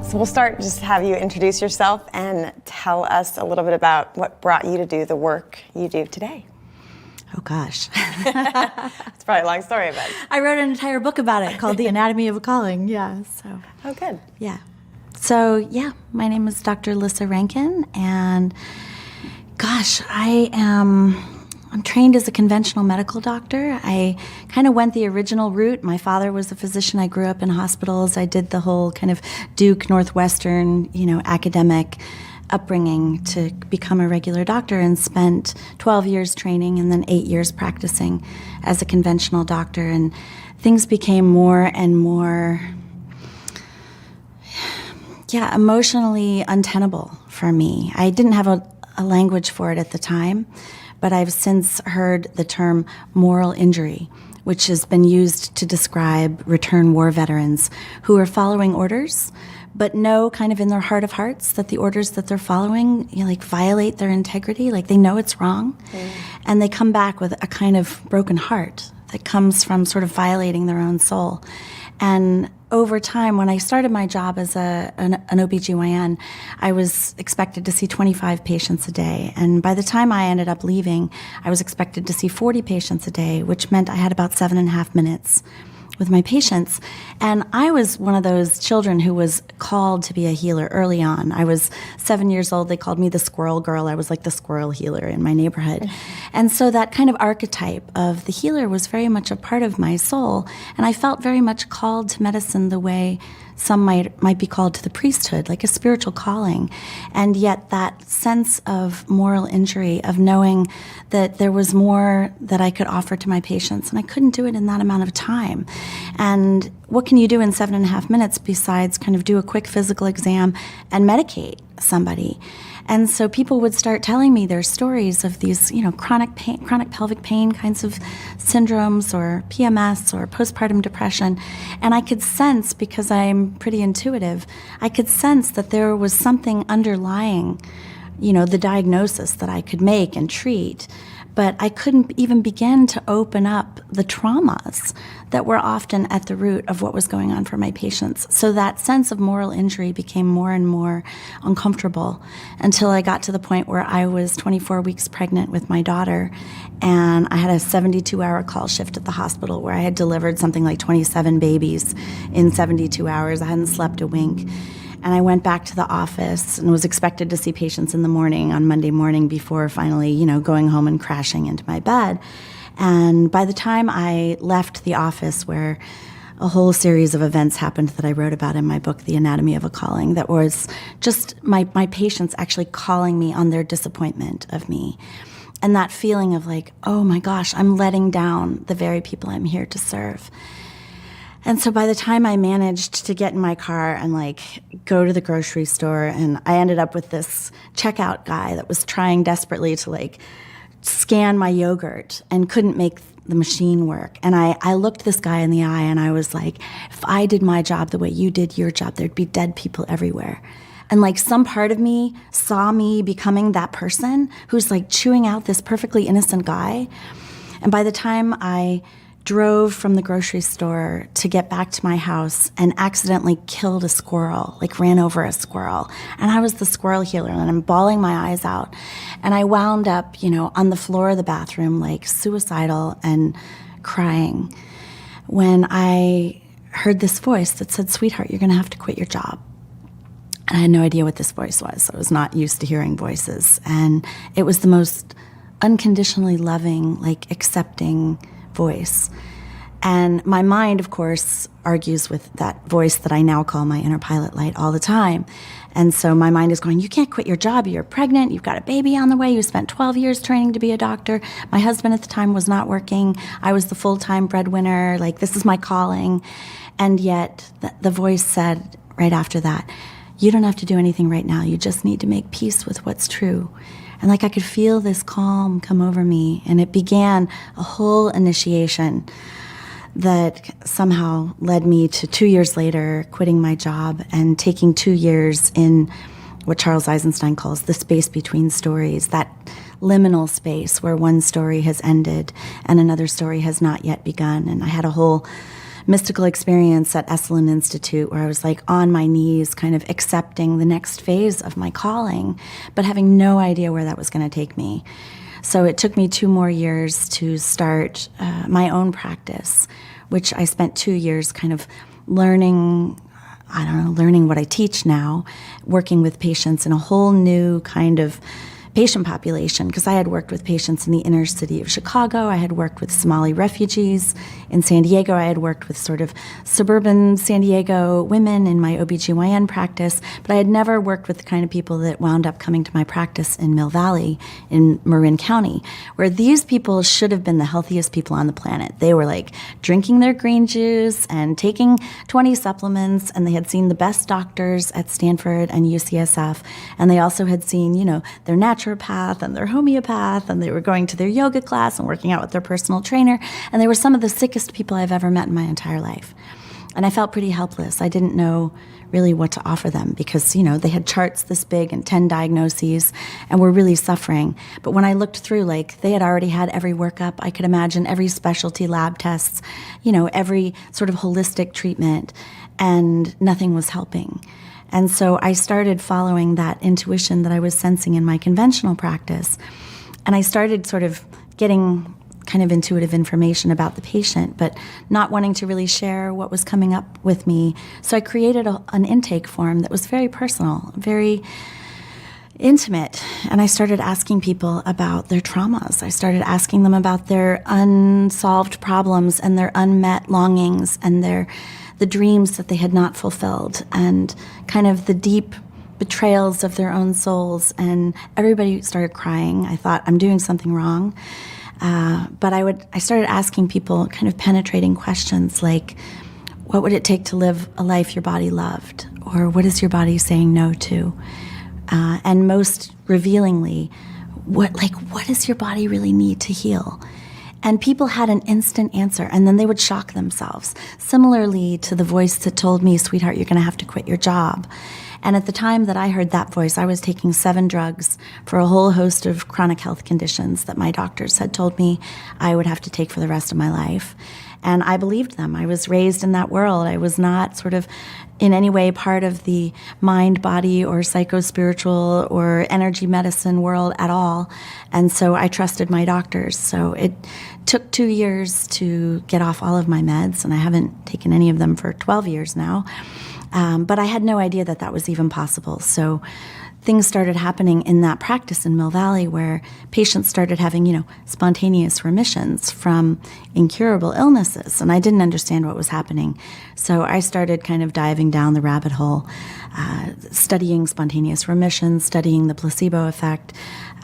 So we'll start, just have you introduce yourself and tell us a little bit about what brought you to do the work you do today. Oh gosh. It's probably a long story, but I wrote an entire book about it called The Anatomy of a Calling. Yeah. So. Oh, good. Yeah. So yeah, my name is Dr. Lissa Rankin, and gosh, I'm trained as a conventional medical doctor. I kind of went the original route. My father was a physician. I grew up in hospitals. I did the whole kind of Duke Northwestern, academic upbringing to become a regular doctor, and spent 12 years training and then 8 years practicing as a conventional doctor. And things became more and more, emotionally untenable for me. I didn't have a language for it at the time, but I've since heard the term moral injury, which has been used to describe return war veterans who are following orders, but know kind of in their heart of hearts that the orders that they're following, violate their integrity, like they know it's wrong. And they come back with a kind of broken heart that comes from sort of violating their own soul. And over time, when I started my job as an OBGYN, I was expected to see 25 patients a day. And by the time I ended up leaving, I was expected to see 40 patients a day, which meant I had about 7.5 minutes with my patients. And I was one of those children who was called to be a healer early on. I was 7 years old. They called me the squirrel girl. I was like the squirrel healer in my neighborhood. And so that kind of archetype of the healer was very much a part of my soul. And I felt very much called to medicine the way some might be called to the priesthood, like a spiritual calling. And yet that sense of moral injury, of knowing that there was more that I could offer to my patients, and I couldn't do it in that amount of time. And what can you do in 7.5 minutes besides kind of do a quick physical exam and medicate somebody? And so people would start telling me their stories of these, chronic pain, chronic pelvic pain kinds of syndromes, or PMS, or postpartum depression. And I could sense, because I'm pretty intuitive, I could sense that there was something underlying, the diagnosis that I could make and treat. But I couldn't even begin to open up the traumas that were often at the root of what was going on for my patients. So that sense of moral injury became more and more uncomfortable until I got to the point where I was 24 weeks pregnant with my daughter, and I had a 72-hour call shift at the hospital where I had delivered something like 27 babies in 72 hours. I hadn't slept a wink. And I went back to the office and was expected to see patients in the morning on Monday morning before finally, going home and crashing into my bed. And by the time I left the office, where a whole series of events happened that I wrote about in my book, The Anatomy of a Calling, that was just my patients actually calling me on their disappointment of me. And that feeling of like, oh my gosh, I'm letting down the very people I'm here to serve. And so by the time I managed to get in my car and go to the grocery store, and I ended up with this checkout guy that was trying desperately to scan my yogurt and couldn't make the machine work. And I looked this guy in the eye and I was like, if I did my job the way you did your job, there'd be dead people everywhere. And some part of me saw me becoming that person who's chewing out this perfectly innocent guy. And by the time I drove from the grocery store to get back to my house and accidentally killed a squirrel, ran over a squirrel. And I was the squirrel healer, and I'm bawling my eyes out. And I wound up, on the floor of the bathroom, suicidal and crying, when I heard this voice that said, "Sweetheart, you're going to have to quit your job." And I had no idea what this voice was. I was not used to hearing voices. And it was the most unconditionally loving, accepting voice. And my mind, of course, argues with that voice that I now call my inner pilot light all the time. And so my mind is going, you can't quit your job. You're pregnant. You've got a baby on the way. You spent 12 years training to be a doctor. My husband at the time was not working. I was the full-time breadwinner. This is my calling. And yet the voice said right after that, you don't have to do anything right now. You just need to make peace with what's true. And I could feel this calm come over me, and it began a whole initiation that somehow led me to 2 years later quitting my job and taking 2 years in what Charles Eisenstein calls the space between stories, that liminal space where one story has ended and another story has not yet begun. And I had a whole mystical experience at Esalen Institute where I was like on my knees, kind of accepting the next phase of my calling, but having no idea where that was going to take me. So it took me 2 more years to start my own practice, which I spent 2 years kind of learning what I teach now, working with patients in a whole new kind of patient population, because I had worked with patients in the inner city of Chicago. I had worked with Somali refugees in San Diego. I had worked with sort of suburban San Diego women in my OBGYN practice, but I had never worked with the kind of people that wound up coming to my practice in Mill Valley in Marin County, where these people should have been the healthiest people on the planet. They were like drinking their green juice and taking 20 supplements, and they had seen the best doctors at Stanford and UCSF, and they also had seen, their naturopath and their homeopath, and they were going to their yoga class and working out with their personal trainer, and they were some of the sickest people I've ever met in my entire life. And I felt pretty helpless. I didn't know really what to offer them because, they had charts this big and 10 diagnoses and were really suffering. But when I looked through, they had already had every workup I could imagine, every specialty lab tests, every sort of holistic treatment, and nothing was helping. And so I started following that intuition that I was sensing in my conventional practice. And I started sort of getting kind of intuitive information about the patient, but not wanting to really share what was coming up with me. So I created an intake form that was very personal, very intimate. And I started asking people about their traumas. I started asking them about their unsolved problems and their unmet longings and the dreams that they had not fulfilled, and kind of the deep betrayals of their own souls. And everybody started crying. I thought, I'm doing something wrong. But I started asking people kind of penetrating questions like, what would it take to live a life your body loved? Or what is your body saying no to? And most revealingly, what does your body really need to heal? And people had an instant answer, and then they would shock themselves. Similarly to the voice that told me, sweetheart, you're going to have to quit your job. And at the time that I heard that voice, I was taking 7 drugs for a whole host of chronic health conditions that my doctors had told me I would have to take for the rest of my life. And I believed them. I was raised in that world. I was not sort of in any way part of the mind, body, or psycho-spiritual or energy medicine world at all. And so I trusted my doctors. So it took 2 years to get off all of my meds, and I haven't taken any of them for 12 years now. But I had no idea that that was even possible. So things started happening in that practice in Mill Valley where patients started having, spontaneous remissions from incurable illnesses. And I didn't understand what was happening. So I started kind of diving down the rabbit hole, studying spontaneous remissions, studying the placebo effect.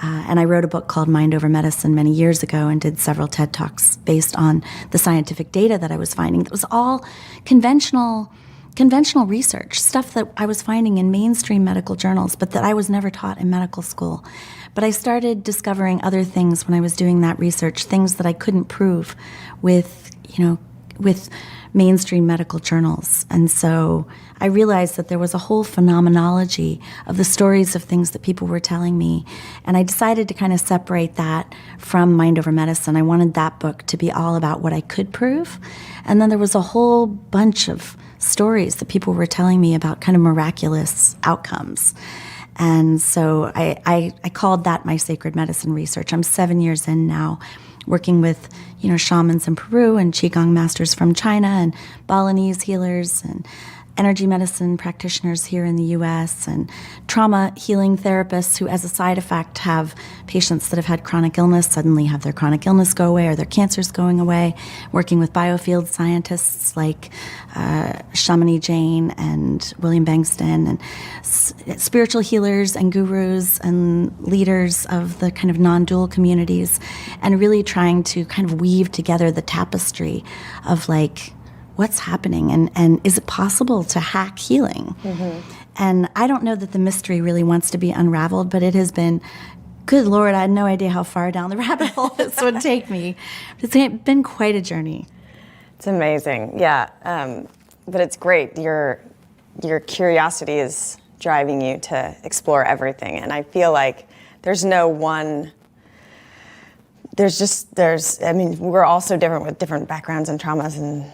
And I wrote a book called Mind Over Medicine many years ago and did several TED Talks based on the scientific data that I was finding. That was all conventional research, stuff that I was finding in mainstream medical journals, but that I was never taught in medical school. But I started discovering other things when I was doing that research, things that I couldn't prove with mainstream medical journals. And so I realized that there was a whole phenomenology of the stories of things that people were telling me. And I decided to kind of separate that from Mind Over Medicine. I wanted that book to be all about what I could prove. And then there was a whole bunch of stories that people were telling me about kind of miraculous outcomes. And so I called that my sacred medicine research. I'm 7 years in now, working with shamans in Peru and Qigong masters from China and Balinese healers and energy medicine practitioners here in the U.S. and trauma healing therapists who, as a side effect, have patients that have had chronic illness suddenly have their chronic illness go away or their cancer's going away, working with biofield scientists like Shamini Jain and William Bengston and spiritual healers and gurus and leaders of the kind of non-dual communities, and really trying to kind of weave together the tapestry of what's happening and is it possible to hack healing? Mm-hmm. And I don't know that the mystery really wants to be unraveled, but it has been, good Lord, I had no idea how far down the rabbit hole this would take me. It's been quite a journey. It's amazing, yeah. But it's great. Your curiosity is driving you to explore everything. And I feel like there's no one... we're all so different with different backgrounds and traumas and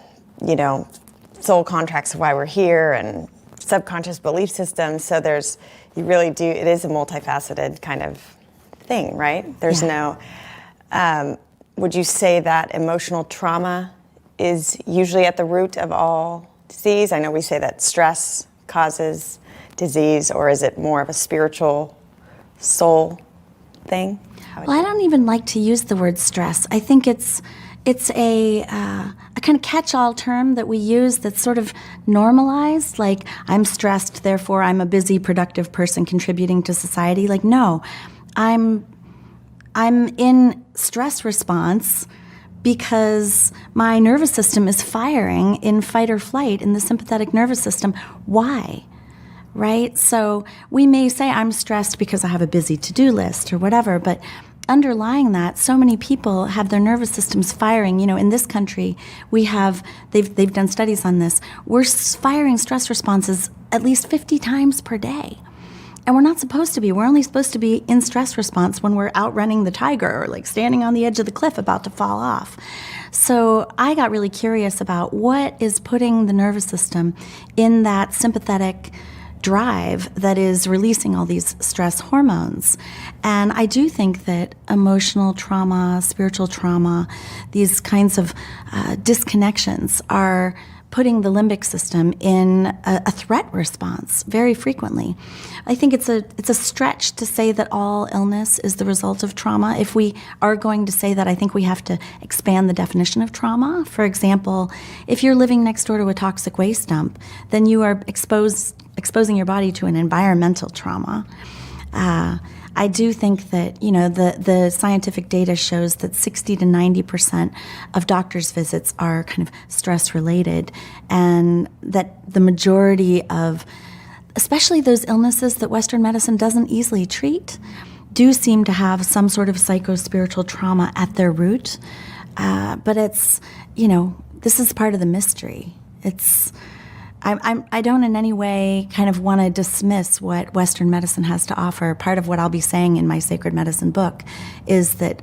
soul contracts of why we're here and subconscious belief systems. So you really do, it is a multifaceted kind of thing, right? There's would you say that emotional trauma is usually at the root of all disease? I know we say that stress causes disease, or is it more of a spiritual soul thing? Well, I don't even like to use the word stress. I think it's a kind of catch-all term that we use that's sort of normalized, like I'm stressed, therefore I'm a busy, productive person contributing to society. Like, no, I'm in stress response because my nervous system is firing in fight or flight in the sympathetic nervous system. Why? Right? So we may say I'm stressed because I have a busy to-do list or whatever, but underlying that, so many people have their nervous systems firing. In this country, they've done studies on this. We're firing stress responses at least 50 times per day. And we're not supposed to be. We're only supposed to be in stress response when we're outrunning the tiger or like standing on the edge of the cliff about to fall off. So I got really curious about what is putting the nervous system in that sympathetic drive that is releasing all these stress hormones. And I do think that emotional trauma, spiritual trauma, these kinds of disconnections are putting the limbic system in a threat response very frequently. I think it's a stretch to say that all illness is the result of trauma. If we are going to say that, I think we have to expand the definition of trauma. For example, if you're living next door to a toxic waste dump, then you are exposing your body to an environmental trauma. I do think that, the scientific data shows that 60 to 90% of doctors' visits are kind of stress-related, and that the majority of, especially those illnesses that Western medicine doesn't easily treat, do seem to have some sort of psycho-spiritual trauma at their root. But it's, this is part of the mystery. I don't in any way kind of want to dismiss what Western medicine has to offer. Part of what I'll be saying in my Sacred Medicine book is that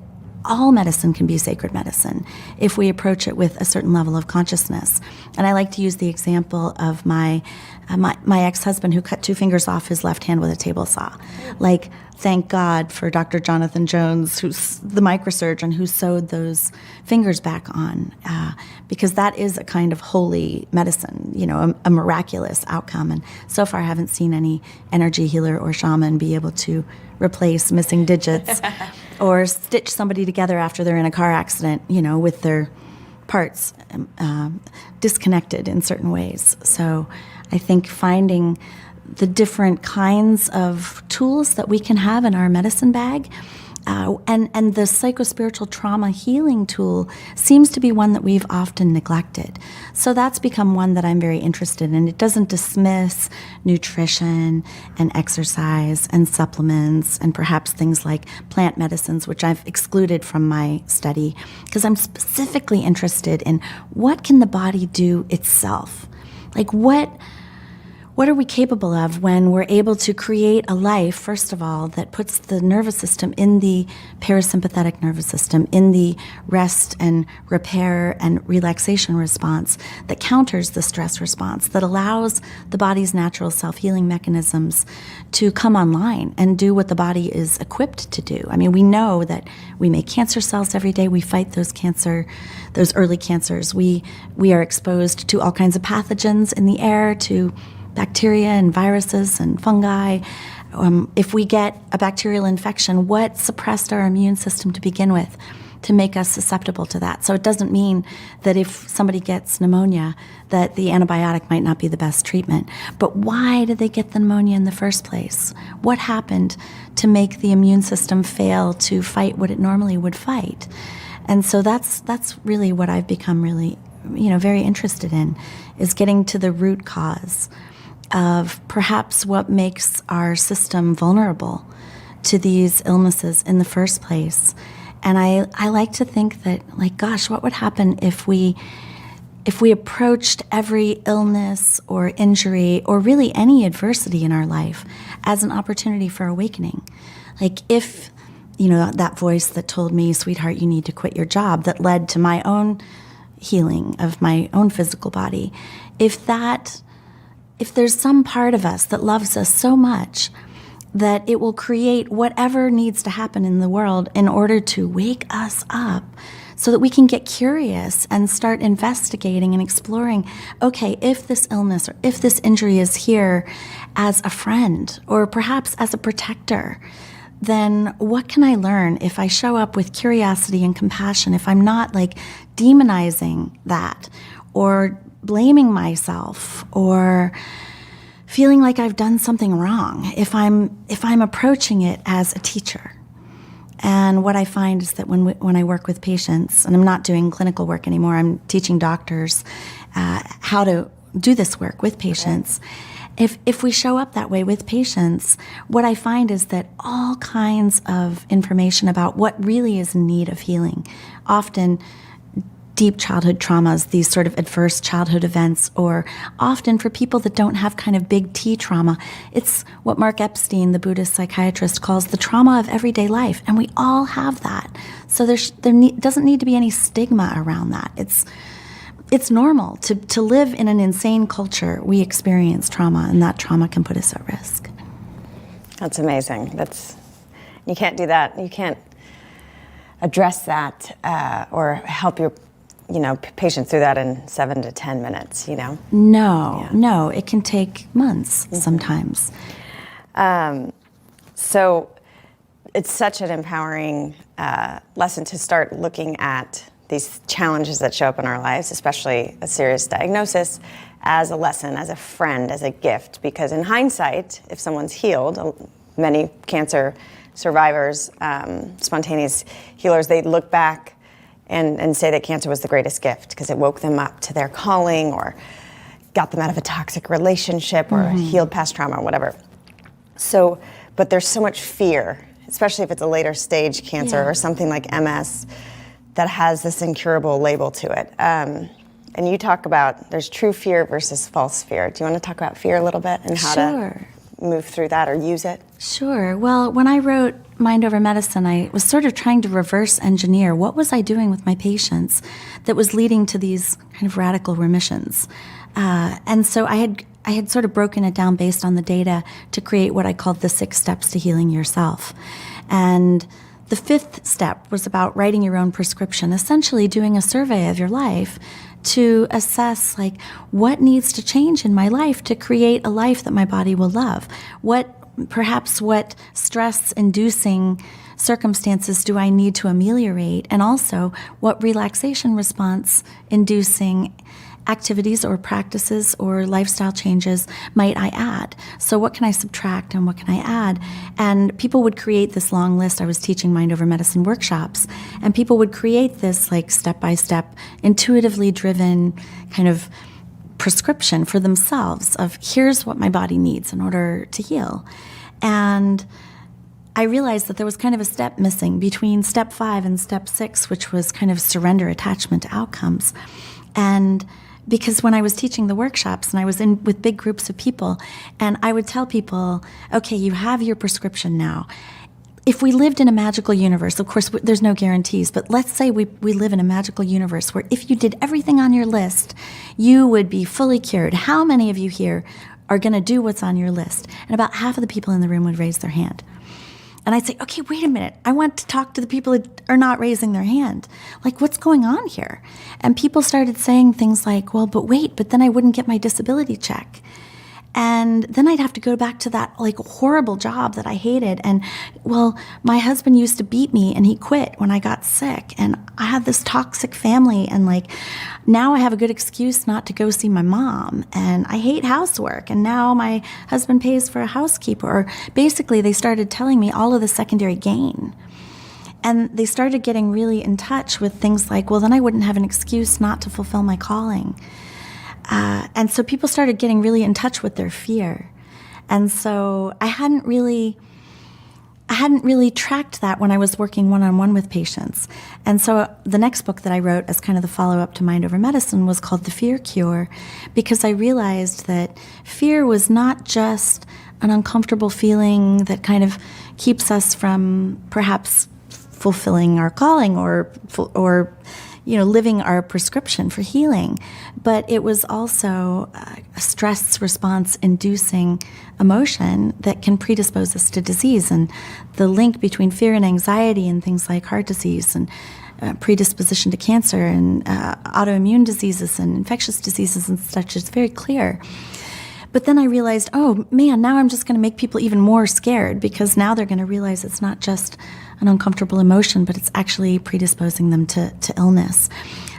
all medicine can be sacred medicine if we approach it with a certain level of consciousness. And I like to use the example of my ex-husband who cut 2 fingers off his left hand with a table saw. Like, thank God for Dr. Jonathan Jones, who's the microsurgeon who sewed those fingers back on, because that is a kind of holy medicine, a miraculous outcome. And so far I haven't seen any energy healer or shaman be able to replace missing digits or stitch somebody together after they're in a car accident, with their parts disconnected in certain ways. So I think finding the different kinds of tools that we can have in our medicine bag, and the psychospiritual trauma healing tool seems to be one that we've often neglected. So that's become one that I'm very interested in. It doesn't dismiss nutrition and exercise and supplements and perhaps things like plant medicines, which I've excluded from my study, because I'm specifically interested in what can the body do itself? Like what are we capable of when we're able to create a life, first of all, that puts the nervous system in the parasympathetic nervous system, in the rest and repair and relaxation response, that counters the stress response, that allows the body's natural self-healing mechanisms to come online and do what the body is equipped to do. I mean, we know that we make cancer cells every day. We fight those early cancers. We are exposed to all kinds of pathogens in the air, to bacteria and viruses and fungi. If we get a bacterial infection, what suppressed our immune system to begin with to make us susceptible to that? So it doesn't mean that if somebody gets pneumonia, that the antibiotic might not be the best treatment. But why did they get the pneumonia in the first place? What happened to make the immune system fail to fight what it normally would fight? And so that's really what I've become really, very interested in, is getting to the root cause of perhaps what makes our system vulnerable to these illnesses in the first place. And I like to think that, gosh, what would happen if we approached every illness or injury or really any adversity in our life as an opportunity for awakening? Like, if, that voice that told me, sweetheart, you need to quit your job, that led to my own healing of my own physical body, if there's some part of us that loves us so much that it will create whatever needs to happen in the world in order to wake us up so that we can get curious and start investigating and exploring, okay, if this illness or if this injury is here as a friend or perhaps as a protector, then what can I learn if I show up with curiosity and compassion, if I'm not like demonizing that or blaming myself or feeling like I've done something wrong, if I'm approaching it as a teacher. And what I find is that when I work with patients, and I'm not doing clinical work anymore, I'm teaching doctors how to do this work with patients. If we show up that way with patients, what I find is that all kinds of information about what really is in need of healing, often deep childhood traumas, these sort of adverse childhood events, or often for people that don't have kind of big T trauma, it's what Mark Epstein, the Buddhist psychiatrist, calls the trauma of everyday life, and we all have that. So there doesn't need to be any stigma around that. It's normal to live in an insane culture. We experience trauma, and that trauma can put us at risk. That's amazing. You can't do that. You can't address that or help your patients through that in 7 to 10 minutes, No, it can take months sometimes. So it's such an empowering lesson to start looking at these challenges that show up in our lives, especially a serious diagnosis, as a lesson, as a friend, as a gift. Because in hindsight, if someone's healed, many cancer survivors, spontaneous healers, they look back and say that cancer was the greatest gift because it woke them up to their calling or got them out of a toxic relationship or healed past trauma or whatever. So, but there's so much fear, especially if it's a later stage cancer or something like MS that has this incurable label to it. And you talk about there's true fear versus false fear. Do you want to talk about fear a little bit and how to move through that or use it? Sure. Well, when I wrote Mind Over Medicine, I was sort of trying to reverse engineer what was I doing with my patients that was leading to these kind of radical remissions. And so I had sort of broken it down based on the data to create what I called the 6 steps to healing yourself. And the 5th step was about writing your own prescription, essentially doing a survey of your life to assess what needs to change in my life to create a life that my body will love. What stress-inducing circumstances do I need to ameliorate? And also, what relaxation response-inducing activities or practices or lifestyle changes might I add? So what can I subtract and what can I add? And people would create this long list. I was teaching Mind Over Medicine workshops, and people would create this step-by-step, intuitively driven kind of prescription for themselves of here's what my body needs in order to heal. And I realized that there was kind of a step missing between step 5 and step 6, which was kind of surrender attachment to outcomes. And because when I was teaching the workshops and I was in with big groups of people, and I would tell people, okay, you have your prescription now. If we lived in a magical universe, of course, there's no guarantees, but let's say we live in a magical universe where if you did everything on your list, you would be fully cured. How many of you here are going to do what's on your list? And about half of the people in the room would raise their hand. And I'd say, okay, wait a minute. I want to talk to the people that are not raising their hand. What's going on here? And people started saying things like, well, but then I wouldn't get my disability check. And then I'd have to go back to that horrible job that I hated. And well, my husband used to beat me and he quit when I got sick. And I had this toxic family. And now I have a good excuse not to go see my mom. And I hate housework. And now my husband pays for a housekeeper. Or basically they started telling me all of the secondary gain. And they started getting really in touch with things like, well, then I wouldn't have an excuse not to fulfill my calling. And so people started getting really in touch with their fear. And so I hadn't really tracked that when I was working one-on-one with patients. And so the next book that I wrote as kind of the follow-up to Mind Over Medicine was called The Fear Cure, because I realized that fear was not just an uncomfortable feeling that kind of keeps us from perhaps fulfilling our calling or living our prescription for healing. But it was also a stress response inducing emotion that can predispose us to disease. And the link between fear and anxiety and things like heart disease and predisposition to cancer and autoimmune diseases and infectious diseases and such is very clear. But then I realized, oh man, now I'm just going to make people even more scared, because now they're going to realize it's not just an uncomfortable emotion, but it's actually predisposing them to illness.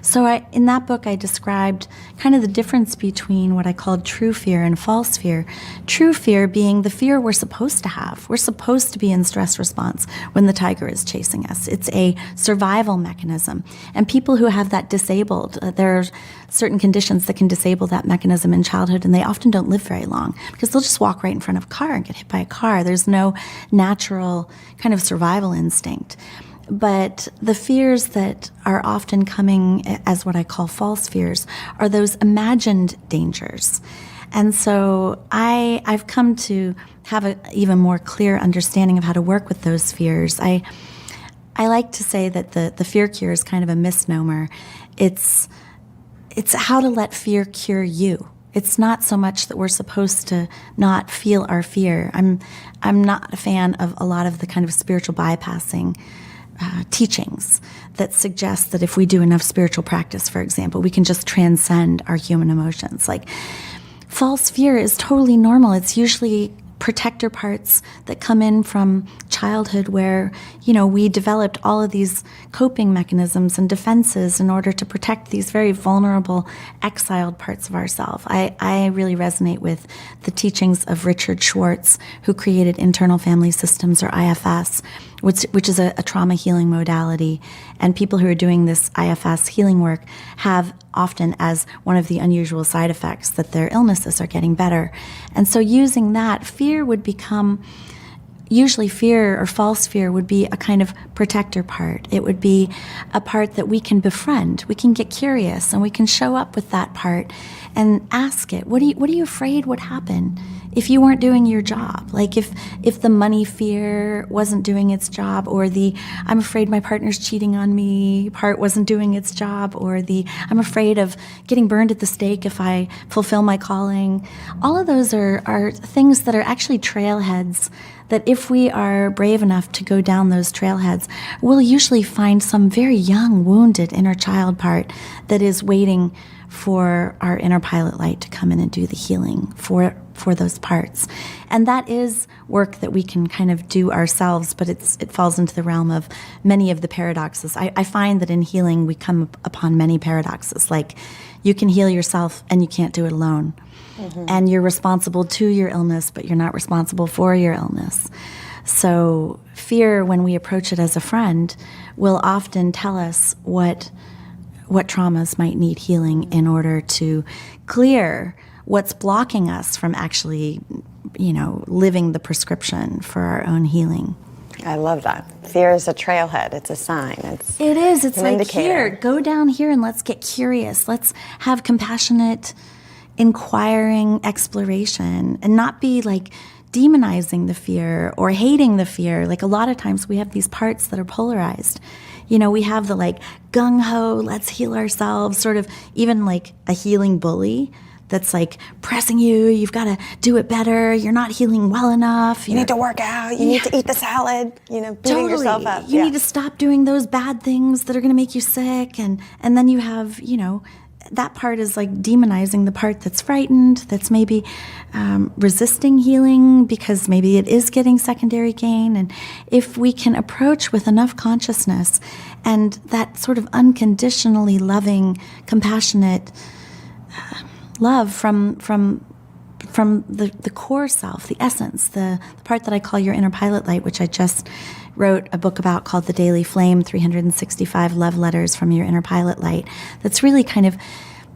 So in that book, I described kind of the difference between what I called true fear and false fear. True fear being the fear we're supposed to have. We're supposed to be in stress response when the tiger is chasing us. It's a survival mechanism. And people who have that disabled, there are certain conditions that can disable that mechanism in childhood, and they often don't live very long because they'll just walk right in front of a car and get hit by a car. There's no natural kind of survival instinct. But the fears that are often coming as what I call false fears are those imagined dangers. And so I've come to have an even more clear understanding of how to work with those fears. I like to say that the fear cure is kind of a misnomer. It's how to let fear cure you. It's not so much that we're supposed to not feel our fear. I'm not a fan of a lot of the kind of spiritual bypassing teachings that suggest that if we do enough spiritual practice, for example, we can just transcend our human emotions. Like, false fear is totally normal. It's usually protector parts that come in from childhood where, we developed all of these coping mechanisms and defenses in order to protect these very vulnerable, exiled parts of ourselves. I really resonate with the teachings of Richard Schwartz, who created internal family systems, or IFS, which is a trauma healing modality. And people who are doing this IFS healing work have often as one of the unusual side effects that their illnesses are getting better. And so using that, usually fear or false fear would be a kind of protector part. It would be a part that we can befriend. We can get curious and we can show up with that part and ask it, what are you afraid would happen if you weren't doing your job? Like if the money fear wasn't doing its job, or the I'm afraid my partner's cheating on me part wasn't doing its job, or the I'm afraid of getting burned at the stake if I fulfill my calling. All of those are things that are actually trailheads that if we are brave enough to go down those trailheads, we'll usually find some very young, wounded inner child part that is waiting for our inner pilot light to come in and do the healing for those parts. And that is work that we can kind of do ourselves, but it falls into the realm of many of the paradoxes. I find that in healing we come upon many paradoxes, like you can heal yourself and you can't do it alone. Mm-hmm. And you're responsible to your illness, but you're not responsible for your illness. So fear, when we approach it as a friend, will often tell us what traumas might need healing in order to clear what's blocking us from actually, living the prescription for our own healing. I love that. Fear is a trailhead. It's a sign. It is. It's an like, indicator. Here, go down here and let's get curious. Let's have compassionate, inquiring exploration and not be like demonizing the fear or hating the fear. Like, a lot of times we have these parts that are polarized. We have the like gung-ho, let's heal ourselves, sort of even like a healing bully that's like pressing you've got to do it better, you're not healing well enough. You need to work out, you need to eat the salad, beating yourself up. You need to stop doing those bad things that are going to make you sick. And then you have, that part is like demonizing the part that's frightened, that's maybe resisting healing because maybe it is getting secondary gain. And if we can approach with enough consciousness and that sort of unconditionally loving, compassionate love from the core self, the essence, the part that I call your inner pilot light, which I just wrote a book about called The Daily Flame, 365 Love Letters from Your Inner Pilot Light, that's really kind of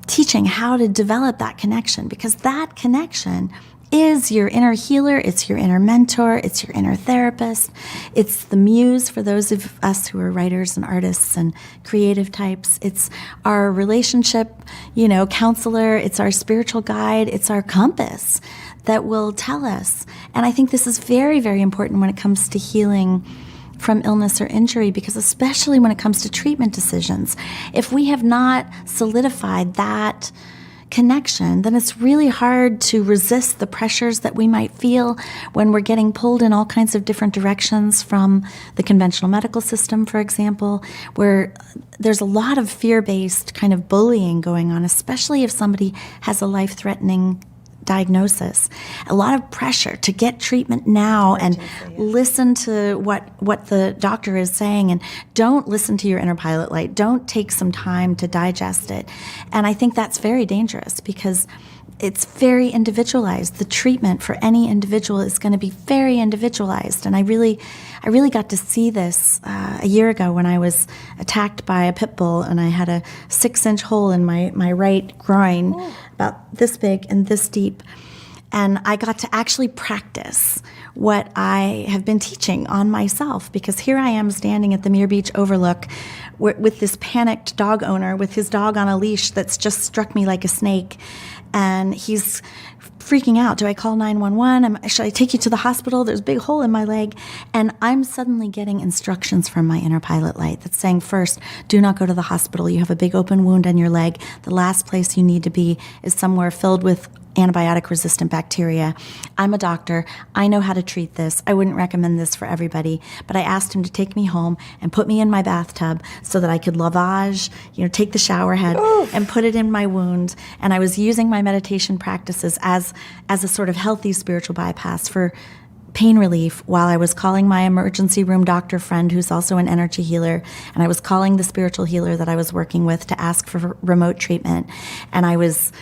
teaching how to develop that connection, because that connection is your inner healer, it's your inner mentor, it's your inner therapist, it's the muse for those of us who are writers and artists and creative types, it's our relationship, counselor, it's our spiritual guide, it's our compass that will tell us. And I think this is very, very important when it comes to healing from illness or injury, because especially when it comes to treatment decisions, if we have not solidified that connection, then it's really hard to resist the pressures that we might feel when we're getting pulled in all kinds of different directions from the conventional medical system, for example, where there's a lot of fear-based kind of bullying going on, especially if somebody has a life-threatening diagnosis. A lot of pressure to get treatment now and listen to what the doctor is saying, and don't listen to your inner pilot light. Don't take some time to digest it. And I think that's very dangerous because it's very individualized. The treatment for any individual is going to be very individualized. And I really got to see this a year ago when I was attacked by a pit bull, and I had a 6-inch hole in my right groin, about this big and this deep. And I got to actually practice what I have been teaching on myself, because here I am standing at the Muir Beach Overlook with this panicked dog owner with his dog on a leash that's just struck me like a snake. And he's freaking out. Do I call 911? Should I take you to the hospital? There's a big hole in my leg. And I'm suddenly getting instructions from my inner pilot light that's saying, first, do not go to the hospital. You have a big open wound on your leg. The last place you need to be is somewhere filled with antibiotic-resistant bacteria. I'm a doctor. I know how to treat this. I wouldn't recommend this for everybody, but I asked him to take me home and put me in my bathtub so that I could lavage, take the shower head and put it in my wound. And I was using my meditation practices as a sort of healthy spiritual bypass for pain relief while I was calling my emergency room doctor friend who's also an energy healer, and I was calling the spiritual healer that I was working with to ask for remote treatment. And I was,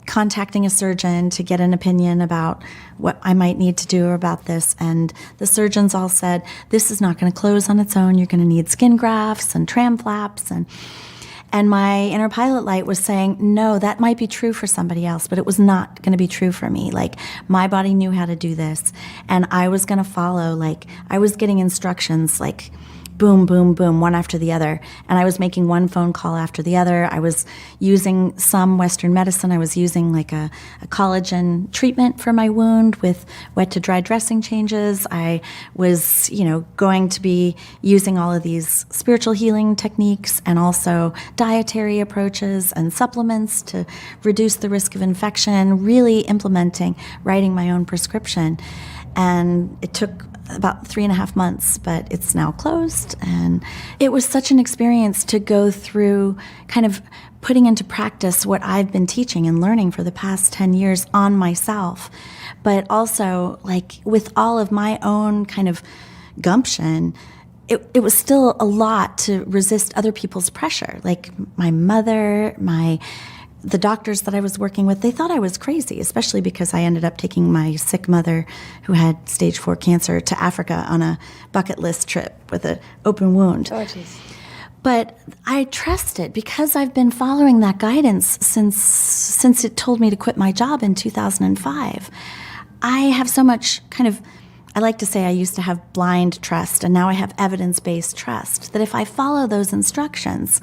contacting a surgeon to get an opinion about what I might need to do about this. And the surgeons all said, this is not going to close on its own. You're going to need skin grafts and tram flaps. And my inner pilot light was saying, no, that might be true for somebody else, but it was not going to be true for me. Like, my body knew how to do this, and I was going to follow. Like, I was getting instructions like, boom, boom, boom, one after the other. And I was making one phone call after the other. I was using some Western medicine. I was using like a collagen treatment for my wound with wet to dry dressing changes. I was, going to be using all of these spiritual healing techniques and also dietary approaches and supplements to reduce the risk of infection, really implementing, writing my own prescription. And it took about 3.5 months, but it's now closed. And it was such an experience to go through kind of putting into practice what I've been teaching and learning for the past 10 years on myself, but also like with all of my own kind of gumption. It was still a lot to resist other people's pressure. Like my mother, the doctors that I was working with, they thought I was crazy, especially because I ended up taking my sick mother who had stage 4 cancer to Africa on a bucket list trip with an open wound. Oh, geez. But I trusted, because I've been following that guidance since it told me to quit my job in 2005. I have so much I like to say I used to have blind trust, and now I have evidence-based trust, that if I follow those instructions,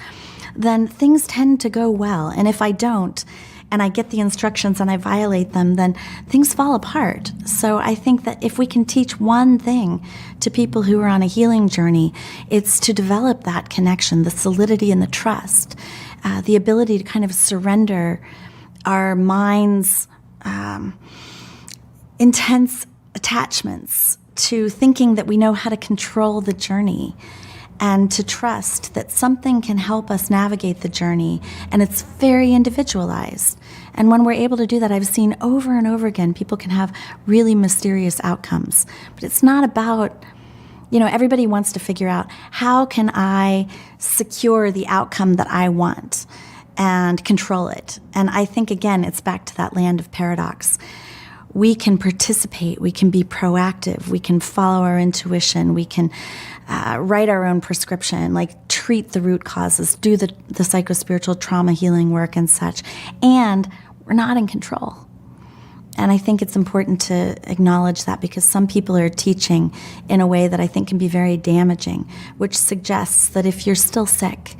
then things tend to go well. And if I don't, and I get the instructions and I violate them, then things fall apart. So I think that if we can teach one thing to people who are on a healing journey, it's to develop that connection, the solidity and the trust, the ability to kind of surrender our mind's intense attachments to thinking that we know how to control the journey, and to trust that something can help us navigate the journey, and it's very individualized. And when we're able to do that, I've seen over and over again, people can have really mysterious outcomes. But it's not about, everybody wants to figure out, how can I secure the outcome that I want and control it? And I think, again, it's back to that land of paradox. We can participate, we can be proactive, we can follow our intuition, we can write our own prescription, like treat the root causes, do the psychospiritual trauma healing work and such, and we're not in control. And I think it's important to acknowledge that, because some people are teaching in a way that I think can be very damaging, which suggests that if you're still sick,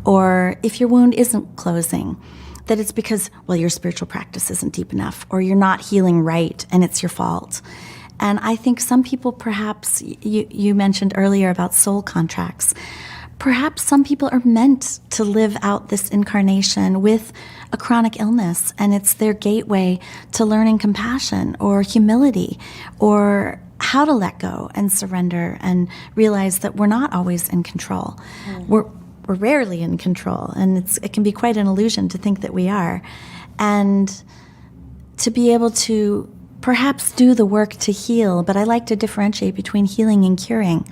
or if your wound isn't closing, that it's because, your spiritual practice isn't deep enough, or you're not healing right and it's your fault. And I think some people, perhaps, you mentioned earlier about soul contracts, perhaps some people are meant to live out this incarnation with a chronic illness, and it's their gateway to learning compassion or humility or how to let go and surrender and realize that we're not always in control. We're rarely in control, and it can be quite an illusion to think that we are. And to be able to perhaps do the work to heal, but I like to differentiate between healing and curing.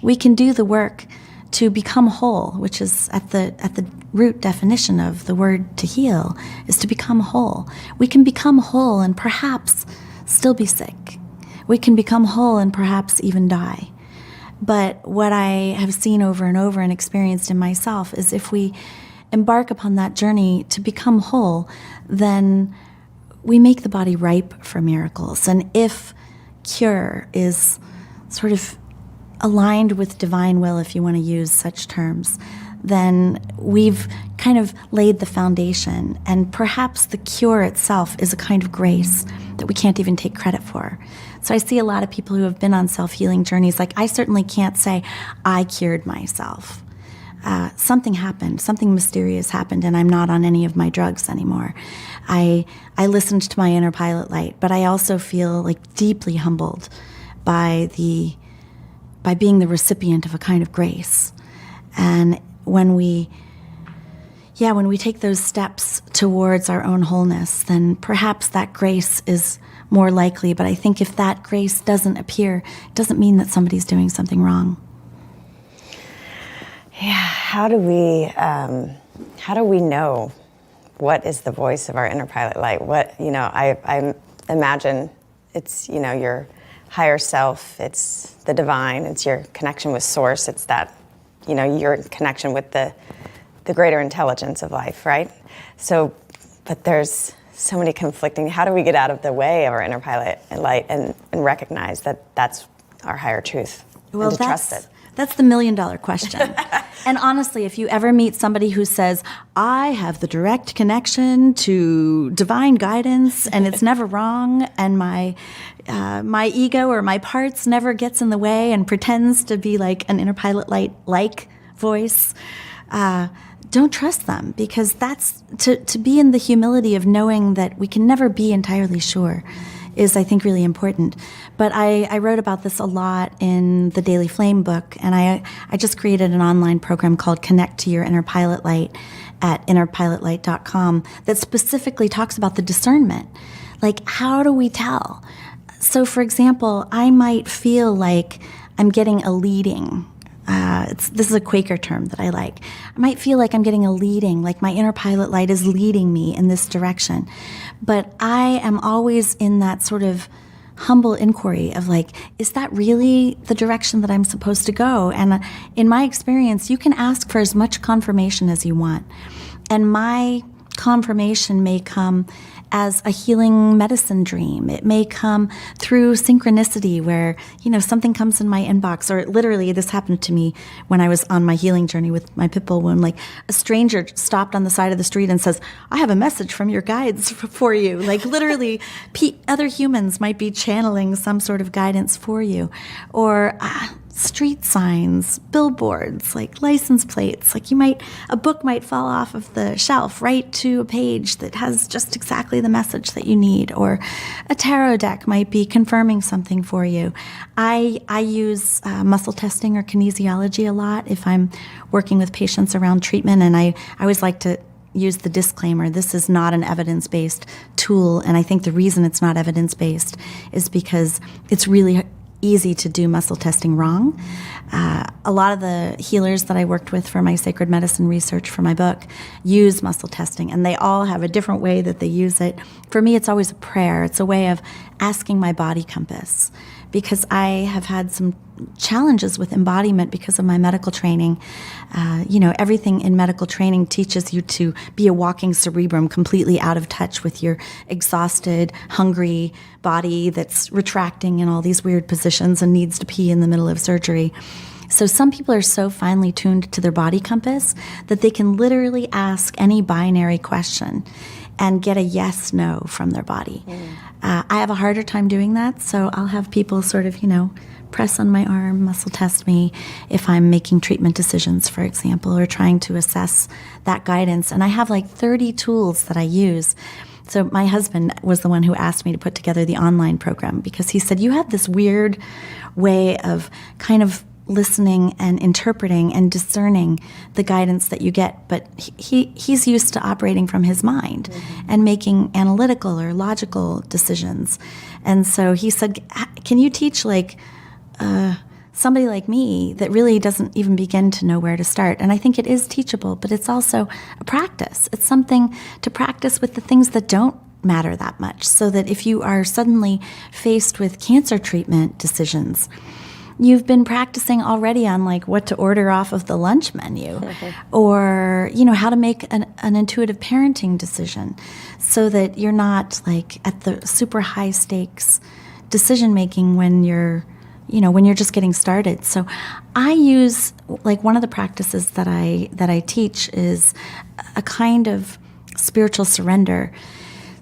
We can do the work to become whole, which is at the root definition of the word to heal, is to become whole. We can become whole and perhaps still be sick. We can become whole and perhaps even die. But what I have seen over and over and experienced in myself is if we embark upon that journey to become whole, then we make the body ripe for miracles. And if cure is sort of aligned with divine will, if you want to use such terms, then we've kind of laid the foundation. And perhaps the cure itself is a kind of grace that we can't even take credit for. So I see a lot of people who have been on self-healing journeys, like, I certainly can't say I cured myself. Something happened, something mysterious happened, and I'm not on any of my drugs anymore. I listened to my inner pilot light, but I also feel like deeply humbled by being the recipient of a kind of grace. And when we take those steps towards our own wholeness, then perhaps that grace is more likely. But I think if that grace doesn't appear, it doesn't mean that somebody's doing something wrong. Yeah, how do we know what is the voice of our inner pilot light? What, I imagine it's, your higher self, it's the divine, it's your connection with source, it's that, your connection with the greater intelligence of life, right? So, but there's so many conflicting, how do we get out of the way of our inner pilot light and recognize that that's our higher truth, and to trust it? That's the $1 million question. And honestly, if you ever meet somebody who says, I have the direct connection to divine guidance and it's never wrong, and my ego or my parts never gets in the way and pretends to be like an inner pilot light-like voice, don't trust them, because that's to be in the humility of knowing that we can never be entirely sure is, I think, really important. But I wrote about this a lot in the Daily Flame book, and I just created an online program called Connect to Your Inner Pilot Light at innerpilotlight.com that specifically talks about the discernment. Like, how do we tell? So, for example, I might feel like I'm getting a leading. This is a Quaker term that I like. I might feel like I'm getting a leading, like my inner pilot light is leading me in this direction. But I am always in that sort of humble inquiry of like, is that really the direction that I'm supposed to go? And in my experience, you can ask for as much confirmation as you want. And my confirmation may come as a healing medicine dream. It may come through synchronicity where, something comes in my inbox, or literally this happened to me when I was on my healing journey with my pit bull wound. Like, a stranger stopped on the side of the street and says, I have a message from your guides for you. Like, literally other humans might be channeling some sort of guidance for you. Or street signs, billboards, like license plates. Like, a book might fall off of the shelf right to a page that has just exactly the message that you need. Or a tarot deck might be confirming something for you. I use muscle testing or kinesiology a lot if I'm working with patients around treatment, and I always like to use the disclaimer, this is not an evidence-based tool, and I think the reason it's not evidence-based is because it's really easy to do muscle testing wrong. A lot of the healers that I worked with for my sacred medicine research for my book use muscle testing, and they all have a different way that they use it. For me, it's always a prayer. It's a way of asking my body compass, because I have had some challenges with embodiment because of my medical training. Everything in medical training teaches you to be a walking cerebrum, completely out of touch with your exhausted, hungry body that's retracting in all these weird positions and needs to pee in the middle of surgery. So some people are so finely tuned to their body compass that they can literally ask any binary question and get a yes, no from their body. I have a harder time doing that, so I'll have people sort of, press on my arm, muscle test me if I'm making treatment decisions, for example, or trying to assess that guidance. And I have like 30 tools that I use. So my husband was the one who asked me to put together the online program because he said, you have this weird way of kind of listening and interpreting and discerning the guidance that you get, but he's used to operating from his mind and making analytical or logical decisions. And so he said, can you teach somebody like me that really doesn't even begin to know where to start? And I think it is teachable, but it's also a practice. It's something to practice with the things that don't matter that much, so that if you are suddenly faced with cancer treatment decisions, you've been practicing already on what to order off of the lunch menu or, how to make an intuitive parenting decision so that you're not at the super high stakes decision making when you're just getting started. So I use one of the practices that I teach is a kind of spiritual surrender.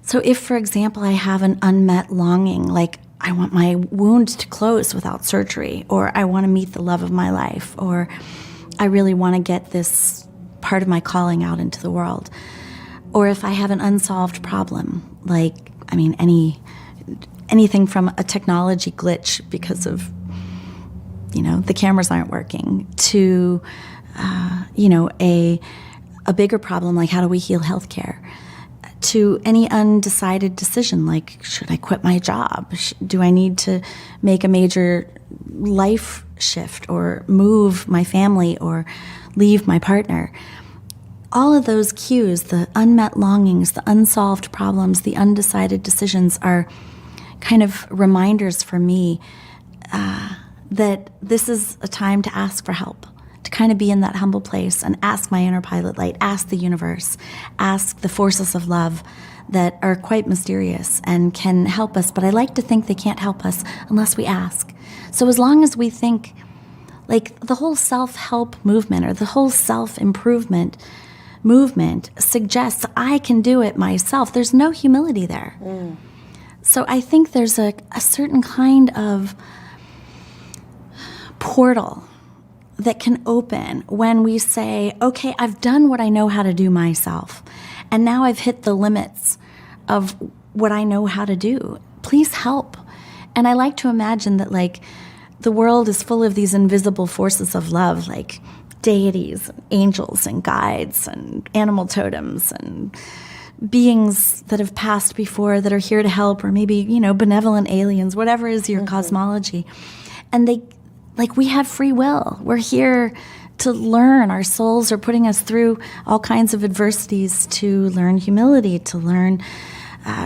So if, for example, I have an unmet longing, I want my wound to close without surgery, or I want to meet the love of my life, or I really want to get this part of my calling out into the world. Or if I have an unsolved problem, anything from a technology glitch because of, the cameras aren't working, to, a bigger problem like how do we heal healthcare, to any undecided decision like should I quit my job? Do I need to make a major life shift or move my family or leave my partner? All of those cues, the unmet longings, the unsolved problems, the undecided decisions are kind of reminders for me that this is a time to ask for help, to kind of be in that humble place and ask my inner pilot light, ask the universe, ask the forces of love that are quite mysterious and can help us. But I like to think they can't help us unless we ask. So as long as we think, the whole self-help movement or the whole self-improvement movement suggests I can do it myself, there's no humility there. So I think there's a certain kind of portal that can open when we say, okay, I've done what I know how to do myself, and now I've hit the limits of what I know how to do. Please help. And I like to imagine that the world is full of these invisible forces of love, like deities, and angels, and guides, and animal totems, and beings that have passed before that are here to help, or maybe, benevolent aliens, whatever is your cosmology. And we have free will. We're here to learn. Our souls are putting us through all kinds of adversities to learn humility, to learn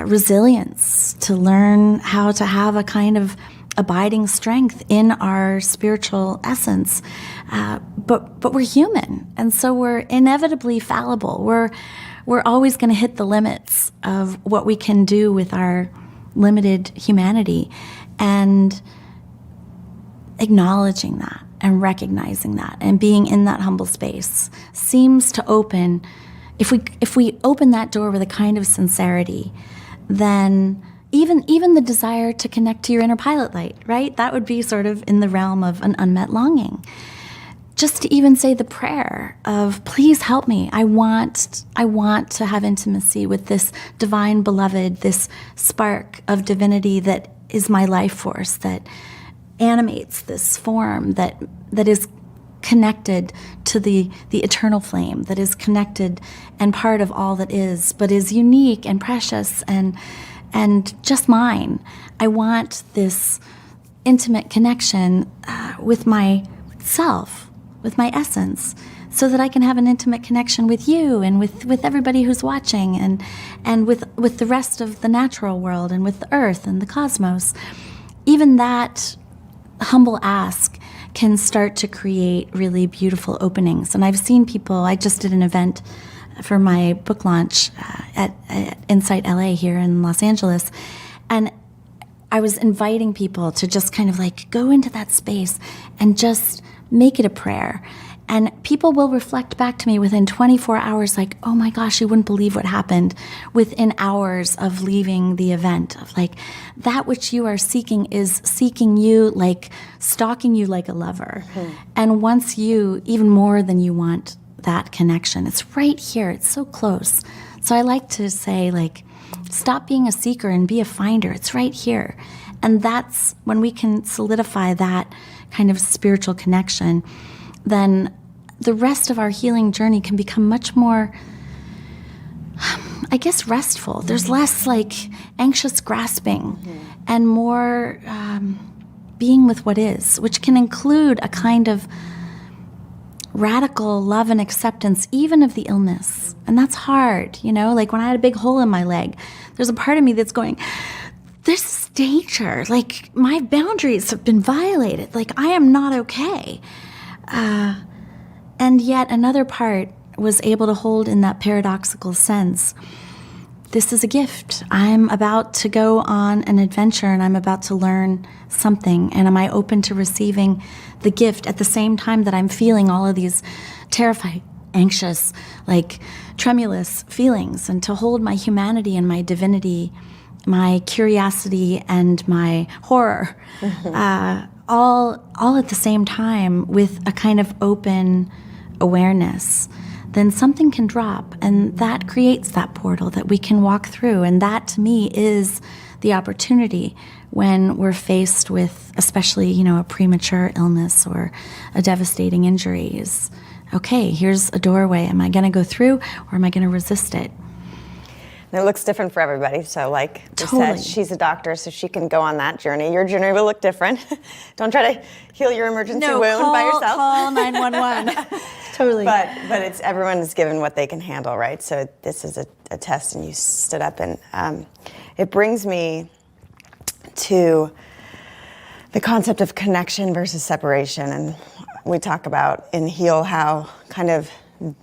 resilience, to learn how to have a kind of abiding strength in our spiritual essence. But we're human, and so we're inevitably fallible. We're always going to hit the limits of what we can do with our limited humanity, and acknowledging that and recognizing that and being in that humble space seems to open, if we open that door with a kind of sincerity, then even the desire to connect to your inner pilot light, right? That would be sort of in the realm of an unmet longing. Just to even say the prayer of, please help me. I want to have intimacy with this divine beloved, this spark of divinity that is my life force, that animates this form, that is connected to the eternal flame, that is connected and part of all that is, but is unique and precious and just mine. I want this intimate connection with myself, with my essence, so that I can have an intimate connection with you and with everybody who's watching, and with the rest of the natural world, and with the earth and the cosmos. Even that humble ask can start to create really beautiful openings. And I've seen people, I just did an event for my book launch at Insight LA here in Los Angeles, and I was inviting people to just kind of go into that space and just make it a prayer. And people will reflect back to me within 24 hours like, oh my gosh, you wouldn't believe what happened within hours of leaving the event. Of like, that which you are seeking is seeking you, like stalking you like a lover. And wants you even more than you want that connection. It's right here. It's so close. So I like to say, like, stop being a seeker and be a finder. It's right here. And that's when we can solidify that kind of spiritual connection, then the rest of our healing journey can become much more, I guess, restful. There's less like anxious grasping and more being with what is, which can include a kind of radical love and acceptance even of the illness. And that's hard, you know, like when I had a big hole in my leg, there's a part of me that's going, this is danger. Like my boundaries have been violated. Like I am not okay. And yet another part was able to hold in that paradoxical sense, this is a gift. I'm about to go on an adventure and I'm about to learn something. And am I open to receiving the gift at the same time that I'm feeling all of these terrified, anxious, like tremulous feelings, and to hold my humanity and my divinity, my curiosity and my horror, all at the same time with a kind of open awareness, then something can drop, and that creates that portal that we can walk through. And that, to me, is the opportunity when we're faced with, especially, you know, a premature illness or a devastating injury, is, okay, here's a doorway. Am I going to go through, or am I going to resist it? And it looks different for everybody. So like we Totally. said, she's a doctor, so she can go on that journey. Your journey will look different. Don't try to heal your emergency wound by yourself. Call 911. Totally. But it's, everyone is given what they can handle, right? So this is a test, and you stood up, and it brings me to the concept of connection versus separation. And we talk about in Heal how kind of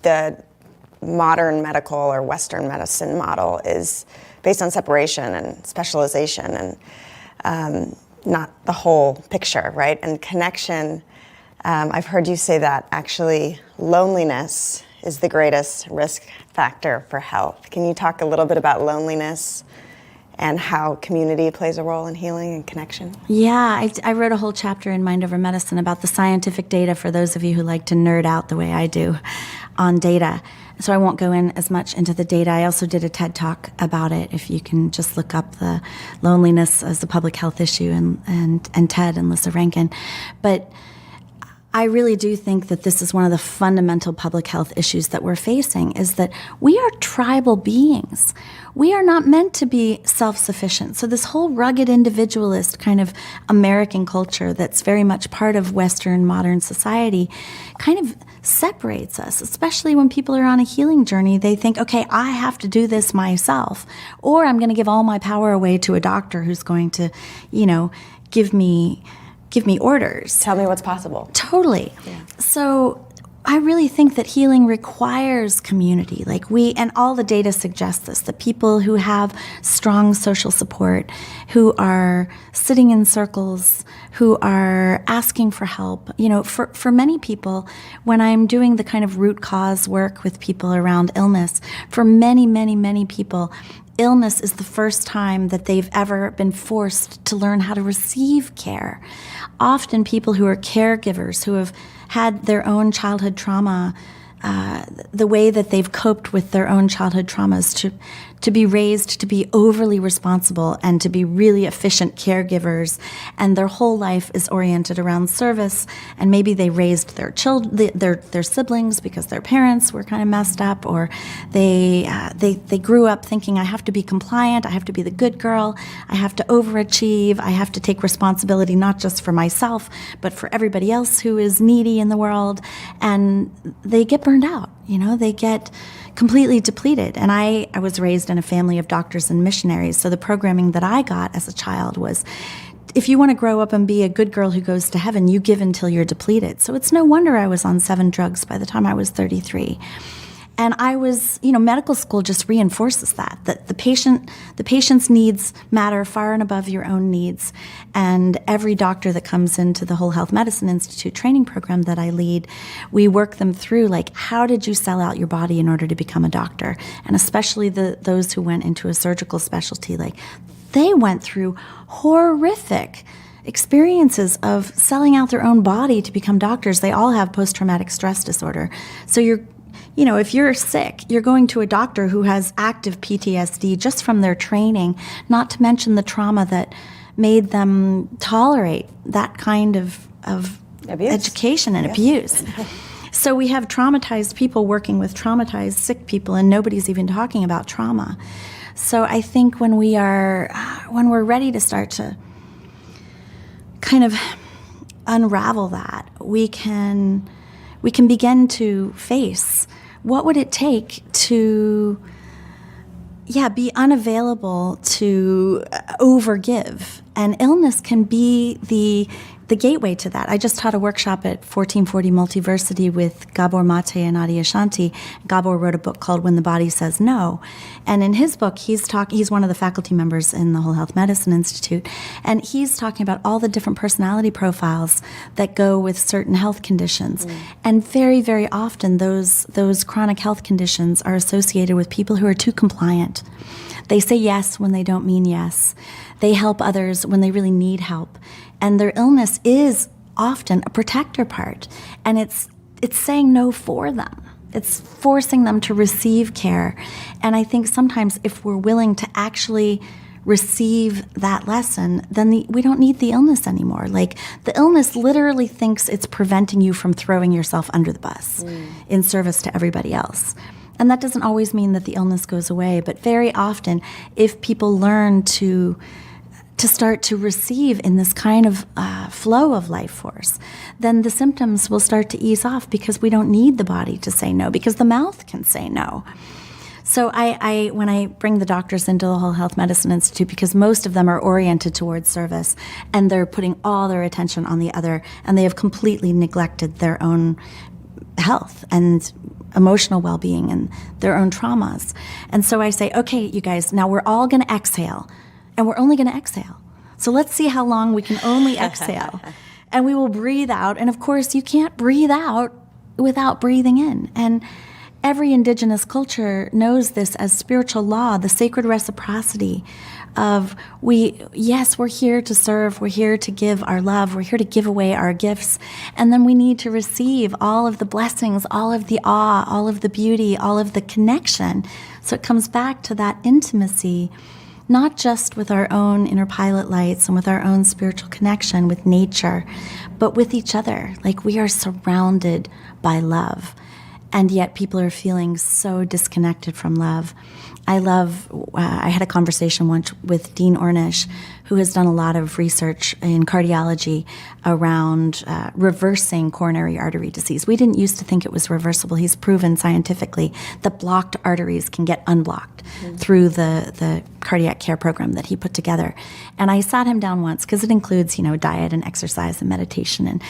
the modern medical or Western medicine model is based on separation and specialization and not the whole picture, right? And connection, I've heard you say that actually loneliness is the greatest risk factor for health. Can you talk a little bit about loneliness and how community plays a role in healing and connection? Yeah, I wrote a whole chapter in Mind Over Medicine about the scientific data for those of you who like to nerd out the way I do on data. So I won't go in as much into the data. I also did a TED Talk about it, if you can just look up the loneliness as a public health issue and TED and Lissa Rankin. But I really do think that this is one of the fundamental public health issues that we're facing, is that we are tribal beings. We are not meant to be self-sufficient. So this whole rugged individualist kind of American culture that's very much part of Western modern society kind of separates us, especially when people are on a healing journey. They think, okay, I have to do this myself, or I'm going to give all my power away to a doctor who's going to, you know, give me orders. Tell me what's possible. Totally. Yeah. So I really think that healing requires community. Like and all the data suggests this, that people who have strong social support, who are sitting in circles, who are asking for help, you know, for many people, when I'm doing the kind of root cause work with people around illness, for many, many, many people, illness is the first time that they've ever been forced to learn how to receive care. Often people who are caregivers, who have had their own childhood trauma, the way that they've coped with their own childhood traumas to be raised to be overly responsible and to be really efficient caregivers, and their whole life is oriented around service, and maybe they raised their their siblings because their parents were kind of messed up, or they grew up thinking, I have to be compliant, I have to be the good girl, I have to overachieve, I have to take responsibility not just for myself but for everybody else who is needy in the world, and they get burned out. You know, they get completely depleted. And I was raised in a family of doctors and missionaries, so the programming that I got as a child was, if you want to grow up and be a good girl who goes to heaven, you give until you're depleted. So it's no wonder I was on 7 drugs by the time I was 33. And I was, medical school just reinforces that the patient's needs matter far and above your own needs. And every doctor that comes into the Whole Health Medicine Institute training program that I lead, we work them through, like, how did you sell out your body in order to become a doctor? And especially those who went into a surgical specialty, like, they went through horrific experiences of selling out their own body to become doctors. They all have post-traumatic stress disorder. So if you're sick, you're going to a doctor who has active PTSD just from their training, not to mention the trauma that made them tolerate that kind of abuse. Education and abuse. So we have traumatized people working with traumatized sick people, and nobody's even talking about trauma. So I think when we're ready to start to kind of unravel that, we can begin to face what would it take to be unavailable, to overgive. And illness can be the gateway to that. I just taught a workshop at 1440 Multiversity with Gabor Mate and Adi Ashanti. Gabor wrote a book called When the Body Says No. And in his book, he's one of the faculty members in the Whole Health Medicine Institute. And he's talking about all the different personality profiles that go with certain health conditions. And very, very often those chronic health conditions are associated with people who are too compliant. They say yes when they don't mean yes. They help others when they really need help. And their illness is often a protector part. And it's saying no for them. It's forcing them to receive care. And I think sometimes if we're willing to actually receive that lesson, then we don't need the illness anymore. Like, the illness literally thinks it's preventing you from throwing yourself under the bus in service to everybody else. And that doesn't always mean that the illness goes away, but very often, if people learn to start to receive in this kind of flow of life force, then the symptoms will start to ease off, because we don't need the body to say no, because the mouth can say no. So when I bring the doctors into the Whole Health Medicine Institute, because most of them are oriented towards service, and they're putting all their attention on the other, and they have completely neglected their own health and emotional well-being and their own traumas. And so I say, okay, you guys, now we're all going to exhale, and we're only going to exhale. So let's see how long we can only exhale. And we will breathe out. And of course, you can't breathe out without breathing in. And every indigenous culture knows this as spiritual law, the sacred reciprocity of we're here to serve, we're here to give our love, we're here to give away our gifts, and then we need to receive all of the blessings, all of the awe, all of the beauty, all of the connection. So it comes back to that intimacy, not just with our own inner pilot lights and with our own spiritual connection with nature, but with each other. Like, we are surrounded by love, and yet people are feeling so disconnected from love. I had a conversation once with Dean Ornish, who has done a lot of research in cardiology around reversing coronary artery disease. We didn't used to think it was reversible. He's proven scientifically that blocked arteries can get unblocked through the cardiac care program that he put together. And I sat him down once, because it includes, diet and exercise and meditation and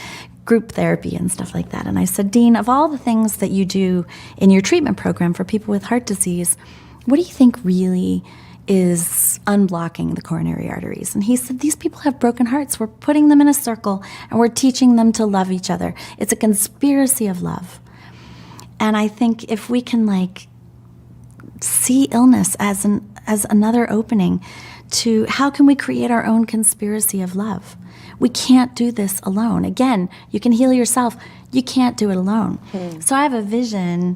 group therapy and stuff like that. And I said, Dean, of all the things that you do in your treatment program for people with heart disease, what do you think really is unblocking the coronary arteries? And he said, these people have broken hearts. We're putting them in a circle, and we're teaching them to love each other. It's a conspiracy of love. And I think if we can see illness as another opening to how can we create our own conspiracy of love? We can't do this alone. Again, you can heal yourself. You can't do it alone. So I have a vision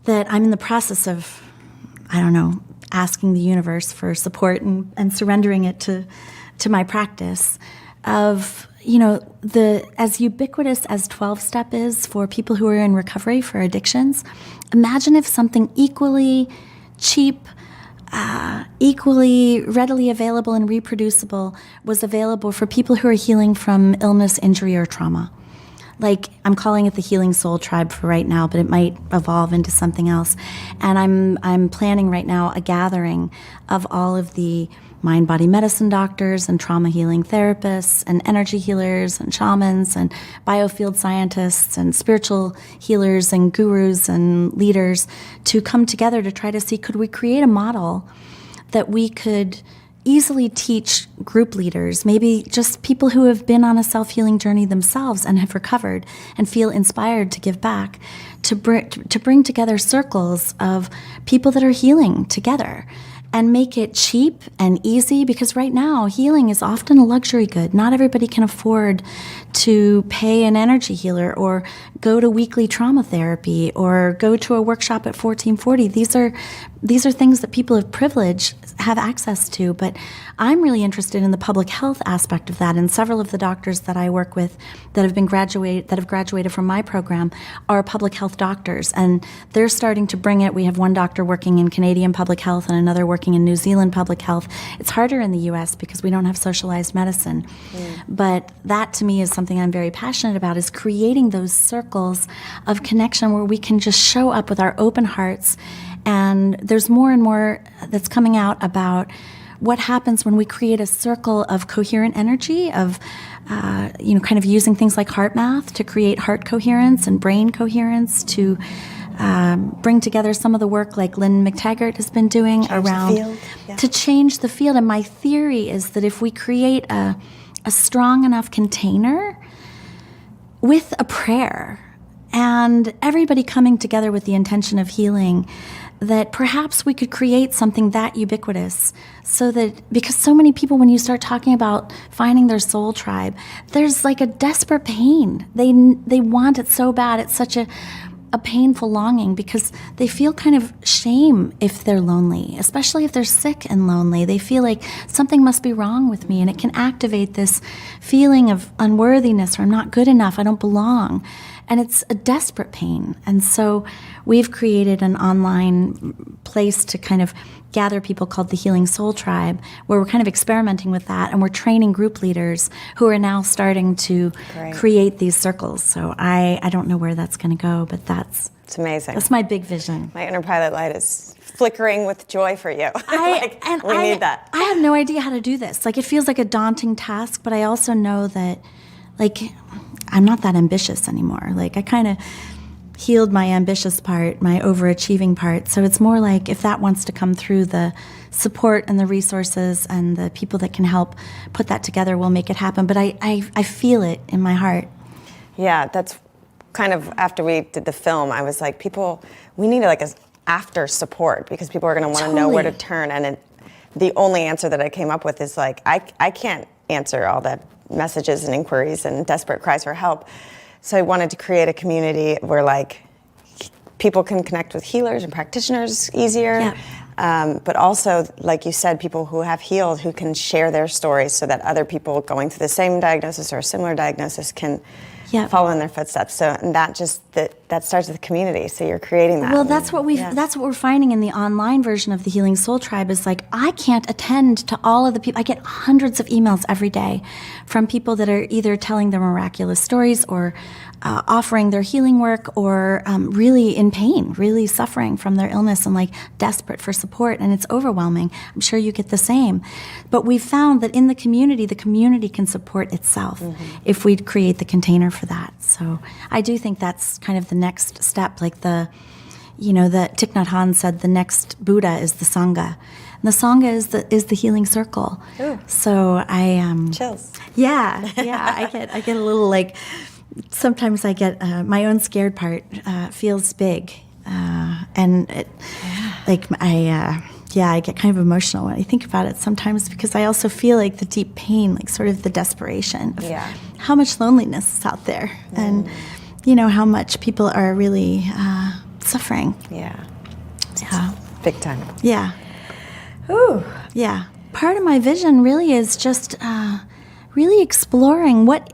that I'm in the process of, asking the universe for support and surrendering it to my practice of, as ubiquitous as 12-step is for people who are in recovery for addictions, imagine if something equally cheap, equally readily available and reproducible was available for people who are healing from illness, injury, or trauma. like I'm calling it the Healing Soul Tribe for right now, but it might evolve into something else. And I'm planning right now a gathering of all of the mind-body medicine doctors and trauma healing therapists and energy healers and shamans and biofield scientists and spiritual healers and gurus and leaders to come together to try to see, could we create a model that we could easily teach group leaders, maybe just people who have been on a self-healing journey themselves and have recovered and feel inspired to give back, to bring together circles of people that are healing together and make it cheap and easy, because right now healing is often a luxury good. Not everybody can afford to pay an energy healer or go to weekly trauma therapy or go to a workshop at 1440. These are things that people of privilege have access to, but I'm really interested in the public health aspect of that. And several of the doctors that I work with that have graduated from my program are public health doctors, and they're starting to bring it. We have one doctor working in Canadian public health and another working in New Zealand public health. It's harder in the US because we don't have socialized medicine. But that to me is something I'm very passionate about, is creating those circles of connection where we can just show up with our open hearts. And there's more and more that's coming out about what happens when we create a circle of coherent energy, of kind of using things like heart math to create heart coherence and brain coherence, to bring together some of the work like Lynn McTaggart has been doing around to change the field. And my theory is that if we create a strong enough container with a prayer and everybody coming together with the intention of healing, that perhaps we could create something that ubiquitous, so that, because so many people, when you start talking about finding their soul tribe, there's like a desperate pain. They want it so bad. It's such a painful longing because they feel kind of shame if they're lonely, especially if they're sick and lonely. They feel like something must be wrong with me, and it can activate this feeling of unworthiness, or I'm not good enough, I don't belong. And it's a desperate pain. And so we've created an online place to kind of gather people called the Healing Soul Tribe, where we're kind of experimenting with that, and we're training group leaders who are now starting to create these circles. So I don't know where that's going to go, but it's amazing. That's my big vision. My inner pilot light is flickering with joy for you. We need that. I have no idea how to do this. Like, it feels like a daunting task, but I also know that, like, I'm not that ambitious anymore. Like, I kind of healed my ambitious part, my overachieving part. So it's more like, if that wants to come through, the support and the resources and the people that can help put that together will make it happen. But I feel it in my heart. Yeah, that's kind of, after we did the film, I was like, we need like a after support, because people are going to want to know where to turn. And the only answer that I came up with is like, I can't answer all the messages and inquiries and desperate cries for help. So I wanted to create a community where like people can connect with healers and practitioners easier. Yeah. But also, like you said, people who have healed, who can share their stories so that other people going through the same diagnosis or a similar diagnosis can follow in their footsteps. So, and that starts with the community. So you're creating that. Well, that's what we're finding in the online version of the Healing Soul Tribe, is like, I can't attend to all of the people. I get hundreds of emails every day from people that are either telling their miraculous stories or offering their healing work, or really in pain, really suffering from their illness and like desperate for support, and it's overwhelming. I'm sure you get the same. But we've found that in the community can support itself if we create the container for that. So I do think that's kind of the next step. Like the Thich Nhat Hanh said, the next Buddha is the Sangha. And the Sangha is the healing circle. Ooh. So I chills. Yeah. I get a little like, sometimes I get my own scared part feels big, and I get kind of emotional when I think about it sometimes, because I also feel like the deep pain, like sort of the desperation of how much loneliness is out there, and how much people are really suffering. Yeah. Big time. Yeah. Ooh. Yeah. Part of my vision really is just really exploring what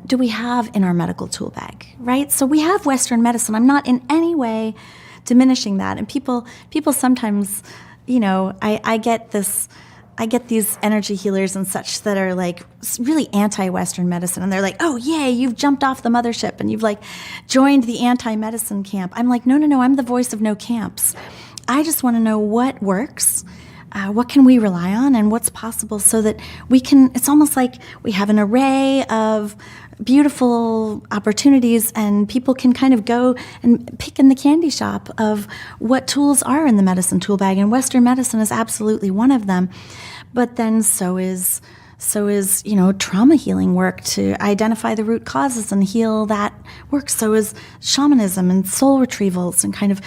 do we have in our medical tool bag, right? So we have Western medicine. I'm not in any way diminishing that. And people sometimes, I get this I get these energy healers and such that are like really anti-Western medicine, and they're like, "Oh, yay, you've jumped off the mothership and you've like joined the anti-medicine camp." I'm like, no, I'm the voice of no camps. I just want to know what works, what can we rely on, and what's possible so that we can. It's almost like we have an array of beautiful opportunities, and people can kind of go and pick in the candy shop of what tools are in the medicine tool bag, and Western medicine is absolutely one of them. But then so is trauma healing work to identify the root causes and heal that work. So is shamanism and soul retrievals and kind of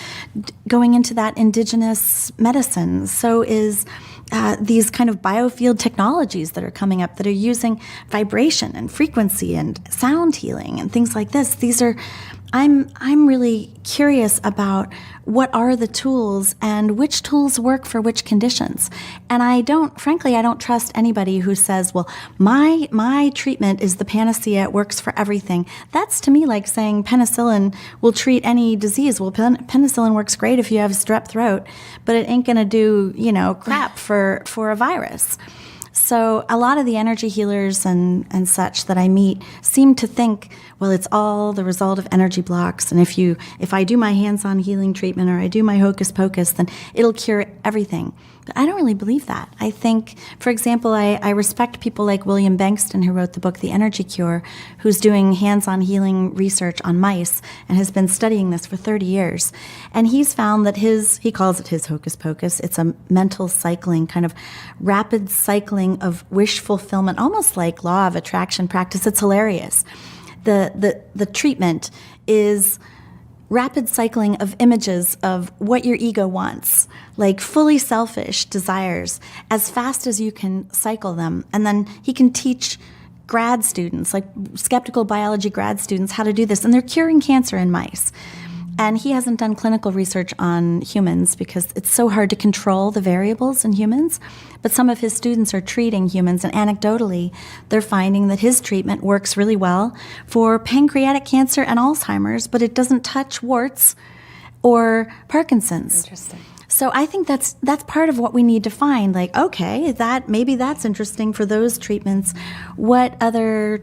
going into that indigenous medicine. So is these kind of biofield technologies that are coming up that are using vibration and frequency and sound healing and things like this. I'm really curious about what are the tools and which tools work for which conditions. And I don't trust anybody who says, well, my treatment is the panacea, it works for everything. That's to me like saying penicillin will treat any disease. Well, penicillin works great if you have strep throat, but it ain't gonna do, crap for a virus. So a lot of the energy healers and such that I meet seem to think, well, it's all the result of energy blocks. And if I do my hands-on healing treatment or I do my hocus pocus, then it'll cure everything. But I don't really believe that. I think, for example, I respect people like William Bankston, who wrote the book The Energy Cure, who's doing hands-on healing research on mice and has been studying this for 30 years. And he's found that he calls it his hocus pocus. It's a mental cycling, kind of rapid cycling of wish fulfillment, almost like law of attraction practice. It's hilarious. The treatment is rapid cycling of images of what your ego wants, like fully selfish desires, as fast as you can cycle them. And then he can teach grad students, like skeptical biology grad students, how to do this. And they're curing cancer in mice. And he hasn't done clinical research on humans because it's so hard to control the variables in humans. But some of his students are treating humans, and anecdotally, they're finding that his treatment works really well for pancreatic cancer and Alzheimer's, but it doesn't touch warts or Parkinson's. Interesting. So I think that's part of what we need to find. Like, okay, maybe that's interesting for those treatments. What other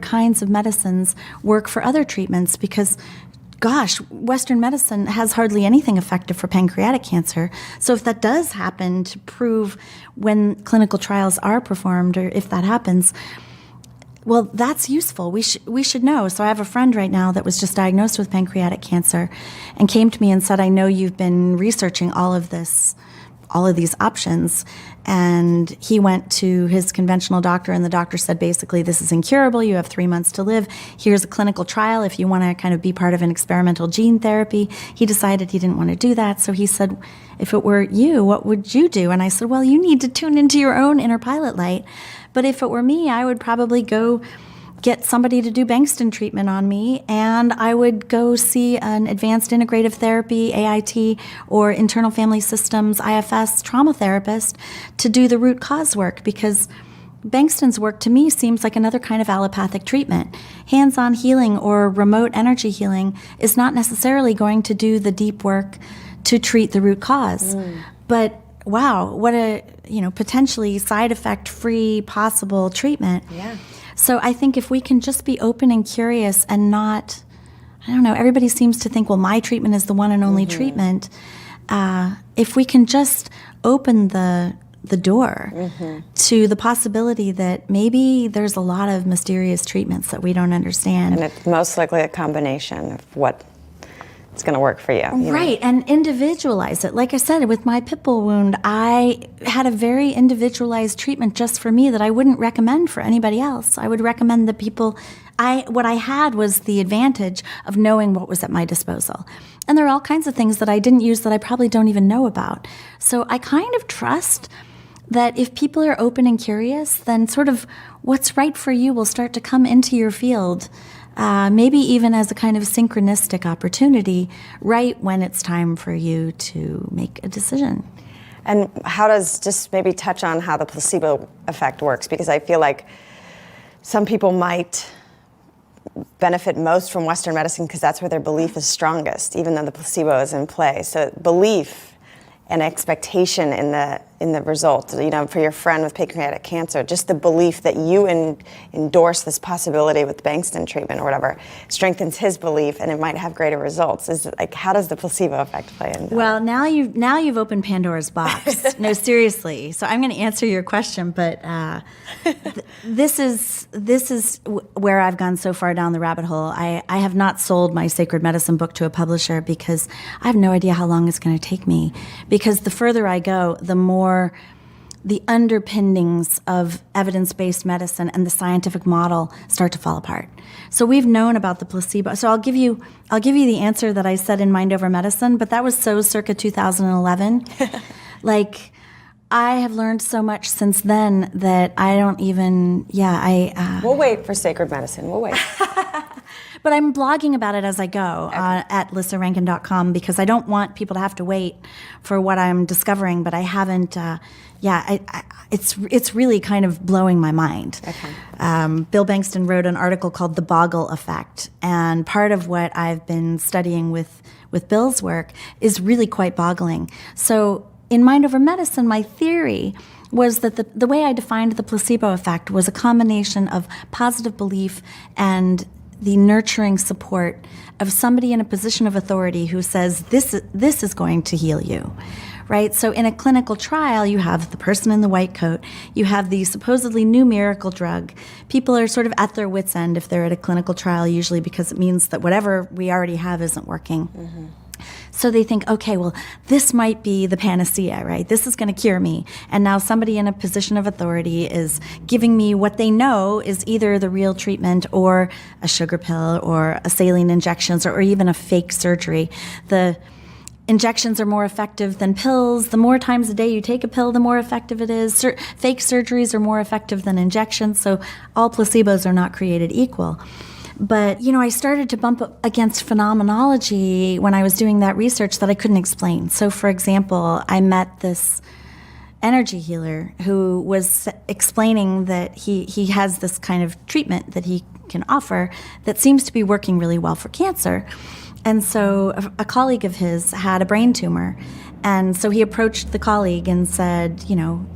kinds of medicines work for other treatments? Because gosh, Western medicine has hardly anything effective for pancreatic cancer. So if that does happen to prove when clinical trials are performed, or if that happens, well, that's useful. We should know. So I have a friend right now that was just diagnosed with pancreatic cancer and came to me and said, I know you've been researching all of these options. And he went to his conventional doctor, and the doctor said, basically, this is incurable. You have 3 months to live. Here's a clinical trial if you want to kind of be part of an experimental gene therapy. He decided he didn't want to do that. So he said, if it were you, what would you do? And I said, well, you need to tune into your own inner pilot light. But if it were me, I would probably go get somebody to do Bankston treatment on me, and I would go see an advanced integrative therapy, AIT, or internal family systems, IFS trauma therapist to do the root cause work, because Bankston's work to me seems like another kind of allopathic treatment. Hands-on healing or remote energy healing is not necessarily going to do the deep work to treat the root cause. But wow, what a potentially side effect free possible treatment. Yeah. So I think if we can just be open and curious and not, everybody seems to think, well, my treatment is the one and only treatment. If we can just open the door to the possibility that maybe there's a lot of mysterious treatments that we don't understand. And it's most likely a combination of what it's going to work for you. Right, and individualize it. Like I said, with my pit bull wound, I had a very individualized treatment just for me that I wouldn't recommend for anybody else. I would recommend that people, what I had was the advantage of knowing what was at my disposal. And there are all kinds of things that I didn't use that I probably don't even know about. So I kind of trust that if people are open and curious, then sort of what's right for you will start to come into your field. Maybe even as a kind of synchronistic opportunity, right when it's time for you to make a decision. And how does, just maybe touch on how the placebo effect works, because I feel like some people might benefit most from Western medicine because that's where their belief is strongest, even though the placebo is in play. So belief and expectation in in the result. For your friend with pancreatic cancer, just the belief that you endorse this possibility with Bankston treatment or whatever strengthens his belief, and it might have greater results. Is like, how does the placebo effect play in that? Well, now you've opened Pandora's box. No, seriously. So I'm going to answer your question, but this is where I've gone so far down the rabbit hole. I have not sold my sacred medicine book to a publisher because I have no idea how long it's going to take me. Because the further I go, the more the underpinnings of evidence-based medicine and the scientific model start to fall apart. So we've known about the placebo. So I'll give you the answer that I said in Mind Over Medicine, but that was so circa 2011. Like, I have learned so much since then that I don't even, We'll wait for sacred medicine. We'll wait. But I'm blogging about it as I go at lissarankin.com because I don't want people to have to wait for what I'm discovering, but I haven't, it's really kind of blowing my mind. Okay. Bill Bankston wrote an article called The Boggle Effect, and part of what I've been studying with Bill's work is really quite boggling. So in Mind Over Medicine, my theory was that the way I defined the placebo effect was a combination of positive belief and the nurturing support of somebody in a position of authority who says, this is going to heal you, right? So in a clinical trial, you have the person in the white coat, you have the supposedly new miracle drug. People are sort of at their wits' end if they're at a clinical trial, usually because it means that whatever we already have isn't working. Mm-hmm. So they think, okay, well, this might be the panacea, right? This is going to cure me. And now somebody in a position of authority is giving me what they know is either the real treatment or a sugar pill or a saline injections or even a fake surgery. The injections are more effective than pills. The more times a day you take a pill, the more effective it is. Fake surgeries are more effective than injections. So all placebos are not created equal. But, I started to bump up against phenomenology when I was doing that research that I couldn't explain. So, for example, I met this energy healer who was explaining that he has this kind of treatment that he can offer that seems to be working really well for cancer. And so a colleague of his had a brain tumor. And so he approached the colleague and said,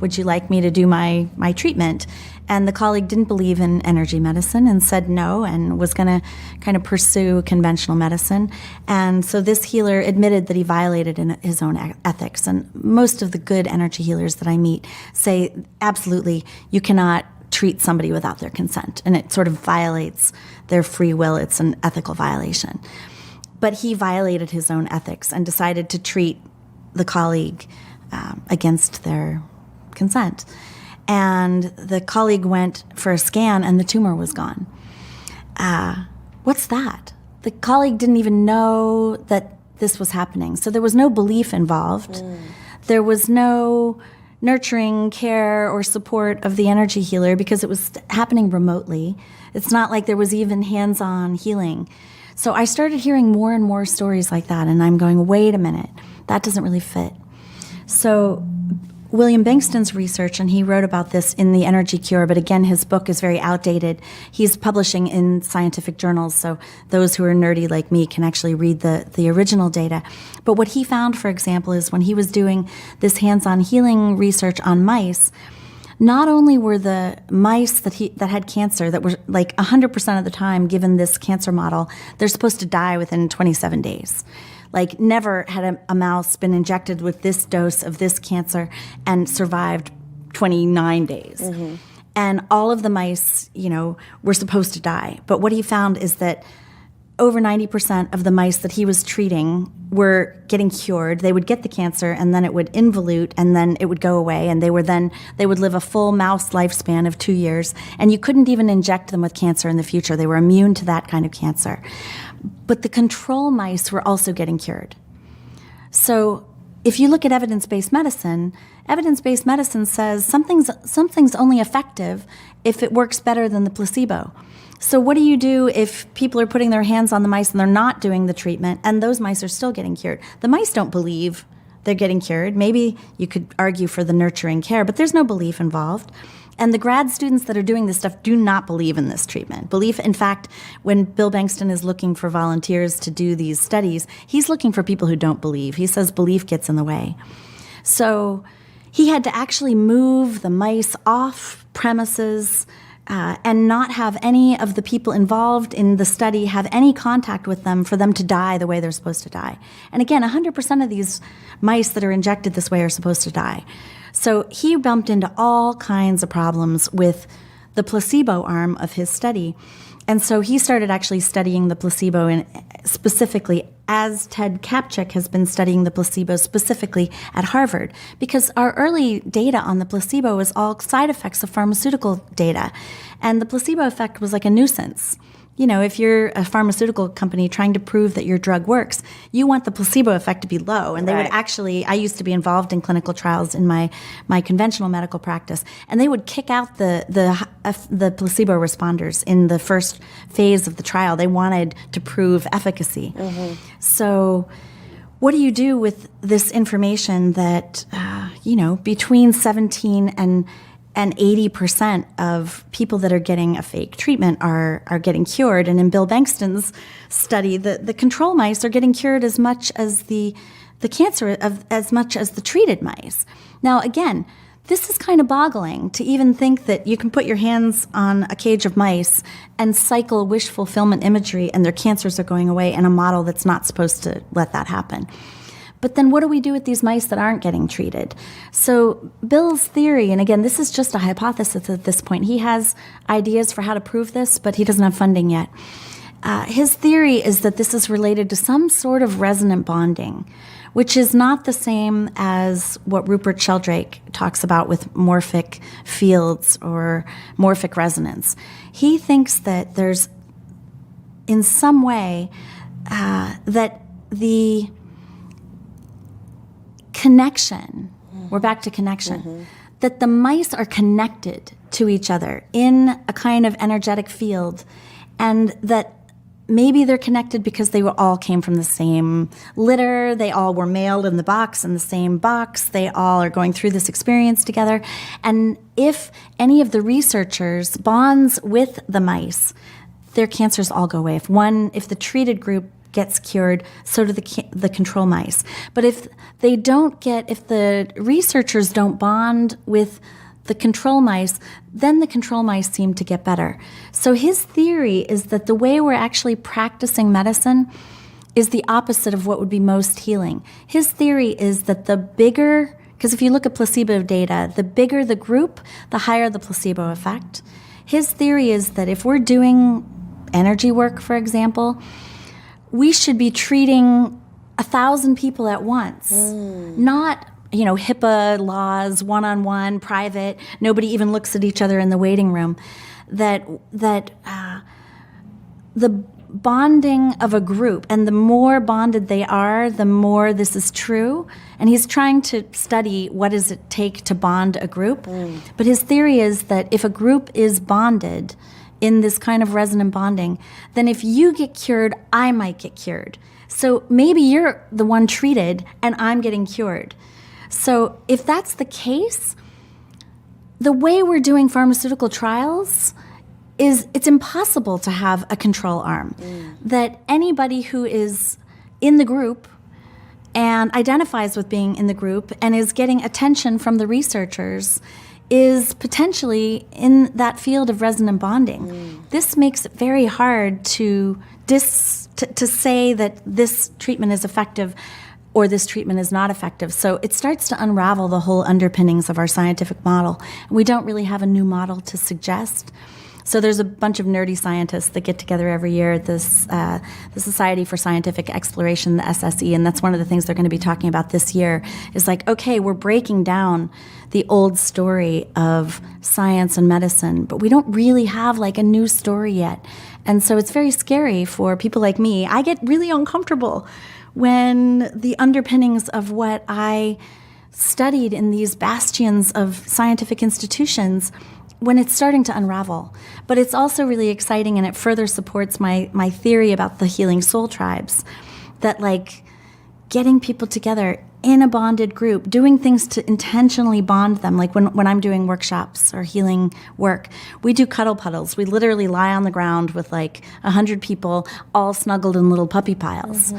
would you like me to do my treatment? And the colleague didn't believe in energy medicine and said no and was going to kind of pursue conventional medicine. And so this healer admitted that he violated his own ethics. And most of the good energy healers that I meet say, absolutely, you cannot treat somebody without their consent. And it sort of violates their free will. It's an ethical violation. But he violated his own ethics and decided to treat the colleague against their consent. And the colleague went for a scan and the tumor was gone. What's that? The colleague didn't even know that this was happening. So there was no belief involved. There was no nurturing care or support of the energy healer because it was happening remotely. It's not like there was even hands-on healing. So I started hearing more and more stories like that, and I'm going, wait a minute, that doesn't really fit. So William Bankston's research, and he wrote about this in The Energy Cure, but again, his book is very outdated. He's publishing in scientific journals, so those who are nerdy like me can actually read the original data. But what he found, for example, is when he was doing this hands-on healing research on mice, not only were the mice that had cancer, that were like 100% of the time given this cancer model, they're supposed to die within 27 days. Like, never had a mouse been injected with this dose of this cancer and survived 29 days. Mm-hmm. And all of the mice, were supposed to die. But what he found is that over 90% of the mice that he was treating were getting cured. They would get the cancer, and then it would involute, and then it would go away, and they would live a full mouse lifespan of 2 years. And you couldn't even inject them with cancer in the future. They were immune to that kind of cancer. But the control mice were also getting cured. So if you look at evidence-based medicine says something's only effective if it works better than the placebo. So what do you do if people are putting their hands on the mice and they're not doing the treatment and those mice are still getting cured? The mice don't believe they're getting cured. Maybe you could argue for the nurturing care, but there's no belief involved. And the grad students that are doing this stuff do not believe in this treatment. In fact, when Bill Bankston is looking for volunteers to do these studies, he's looking for people who don't believe. He says belief gets in the way. So he had to actually move the mice off premises and not have any of the people involved in the study have any contact with them for them to die the way they're supposed to die. And again, 100% of these mice that are injected this way are supposed to die. So he bumped into all kinds of problems with the placebo arm of his study. And so he started actually studying the placebo specifically as Ted Kaptchuk has been studying the placebo specifically at Harvard, because our early data on the placebo was all side effects of pharmaceutical data. And the placebo effect was like a nuisance. You know, if you're a pharmaceutical company trying to prove that your drug works, you want the placebo effect to be low. And they would actually, I used to be involved in clinical trials in my conventional medical practice, and they would kick out the placebo responders in the first phase of the trial. They wanted to prove efficacy. Mm-hmm. So what do you do with this information that, between 17 and 80% of people that are getting a fake treatment are getting cured. And in Bill Bankston's study, the control mice are getting cured as much as the cancer, as much as the treated mice. Now, again, this is kind of boggling to even think that you can put your hands on a cage of mice and cycle wish fulfillment imagery and their cancers are going away in a model that's not supposed to let that happen. But then what do we do with these mice that aren't getting treated? So Bill's theory, and again, this is just a hypothesis at this point. He has ideas for how to prove this, but he doesn't have funding yet. His theory is that this is related to some sort of resonant bonding, which is not the same as what Rupert Sheldrake talks about with morphic fields or morphic resonance. He thinks that there's, in some way, that the connection, we're back to connection, that the mice are connected to each other in a kind of energetic field, and that maybe they're connected because they all came from the same litter, they all were mailed in the same box, they all are going through this experience together. And if any of the researchers bonds with the mice, their cancers all go away. If the treated group gets cured, so do the control mice. But if the researchers don't bond with the control mice, then the control mice seem to get better. So his theory is that the way we're actually practicing medicine is the opposite of what would be most healing. His theory is that because if you look at placebo data, the bigger the group, the higher the placebo effect. His theory is that if we're doing energy work, for example, we should be treating 1,000 people at once, not, HIPAA laws, one-on-one, private, nobody even looks at each other in the waiting room. That the bonding of a group, and the more bonded they are, the more this is true. And he's trying to study what does it take to bond a group. But his theory is that if a group is bonded in this kind of resonant bonding, then if you get cured, I might get cured. So maybe you're the one treated and I'm getting cured. So if that's the case, the way we're doing pharmaceutical trials it's impossible to have a control arm. That anybody who is in the group and identifies with being in the group and is getting attention from the researchers is potentially in that field of resonant bonding. This makes it very hard to say that this treatment is effective or this treatment is not effective. So it starts to unravel the whole underpinnings of our scientific model. We don't really have a new model to suggest. So there's a bunch of nerdy scientists that get together every year at the Society for Scientific Exploration, the SSE, and that's one of the things they're going to be talking about this year, is like, okay, we're breaking down the old story of science and medicine, but we don't really have like a new story yet. And so it's very scary for people like me. I get really uncomfortable when the underpinnings of what I studied in these bastions of scientific institutions, when it's starting to unravel. But it's also really exciting, and it further supports my theory about the healing soul tribes, that like getting people together in a bonded group, doing things to intentionally bond them. Like when I'm doing workshops or healing work, we do cuddle puddles. We literally lie on the ground with like 100 people all snuggled in little puppy piles.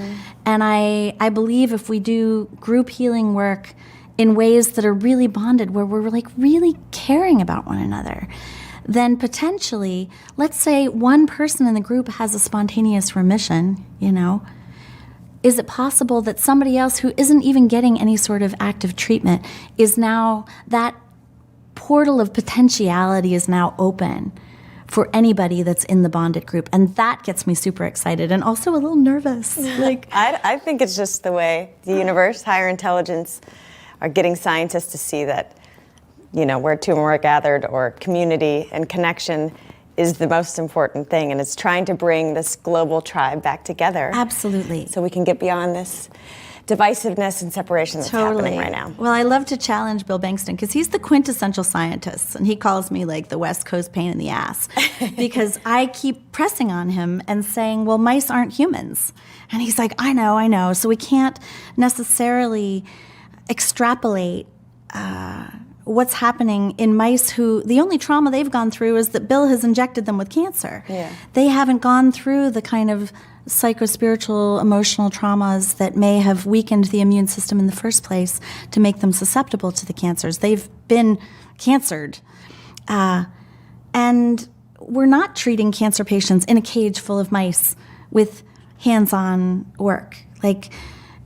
And I believe if we do group healing work in ways that are really bonded, where we're like really caring about one another, then potentially, let's say one person in the group has a spontaneous remission, is it possible that somebody else who isn't even getting any sort of active treatment is now, that portal of potentiality is now open for anybody that's in the bonded group? And that gets me super excited and also a little nervous. I think it's just the way the universe, higher intelligence, are getting scientists to see that, where two or more are gathered, or community and connection is the most important thing. And it's trying to bring this global tribe back together. Absolutely. So we can get beyond this divisiveness and separation that's happening right now. Well, I love to challenge Bill Bankston because he's the quintessential scientist, and he calls me like the West Coast pain in the ass because I keep pressing on him and saying, well, mice aren't humans. And he's like, I know. So we can't necessarily extrapolate what's happening in mice who the only trauma they've gone through is that Bill has injected them with cancer. Yeah. They haven't gone through the kind of psychospiritual, emotional traumas that may have weakened the immune system in the first place to make them susceptible to the cancers. They've been cancered. And we're not treating cancer patients in a cage full of mice with hands-on work.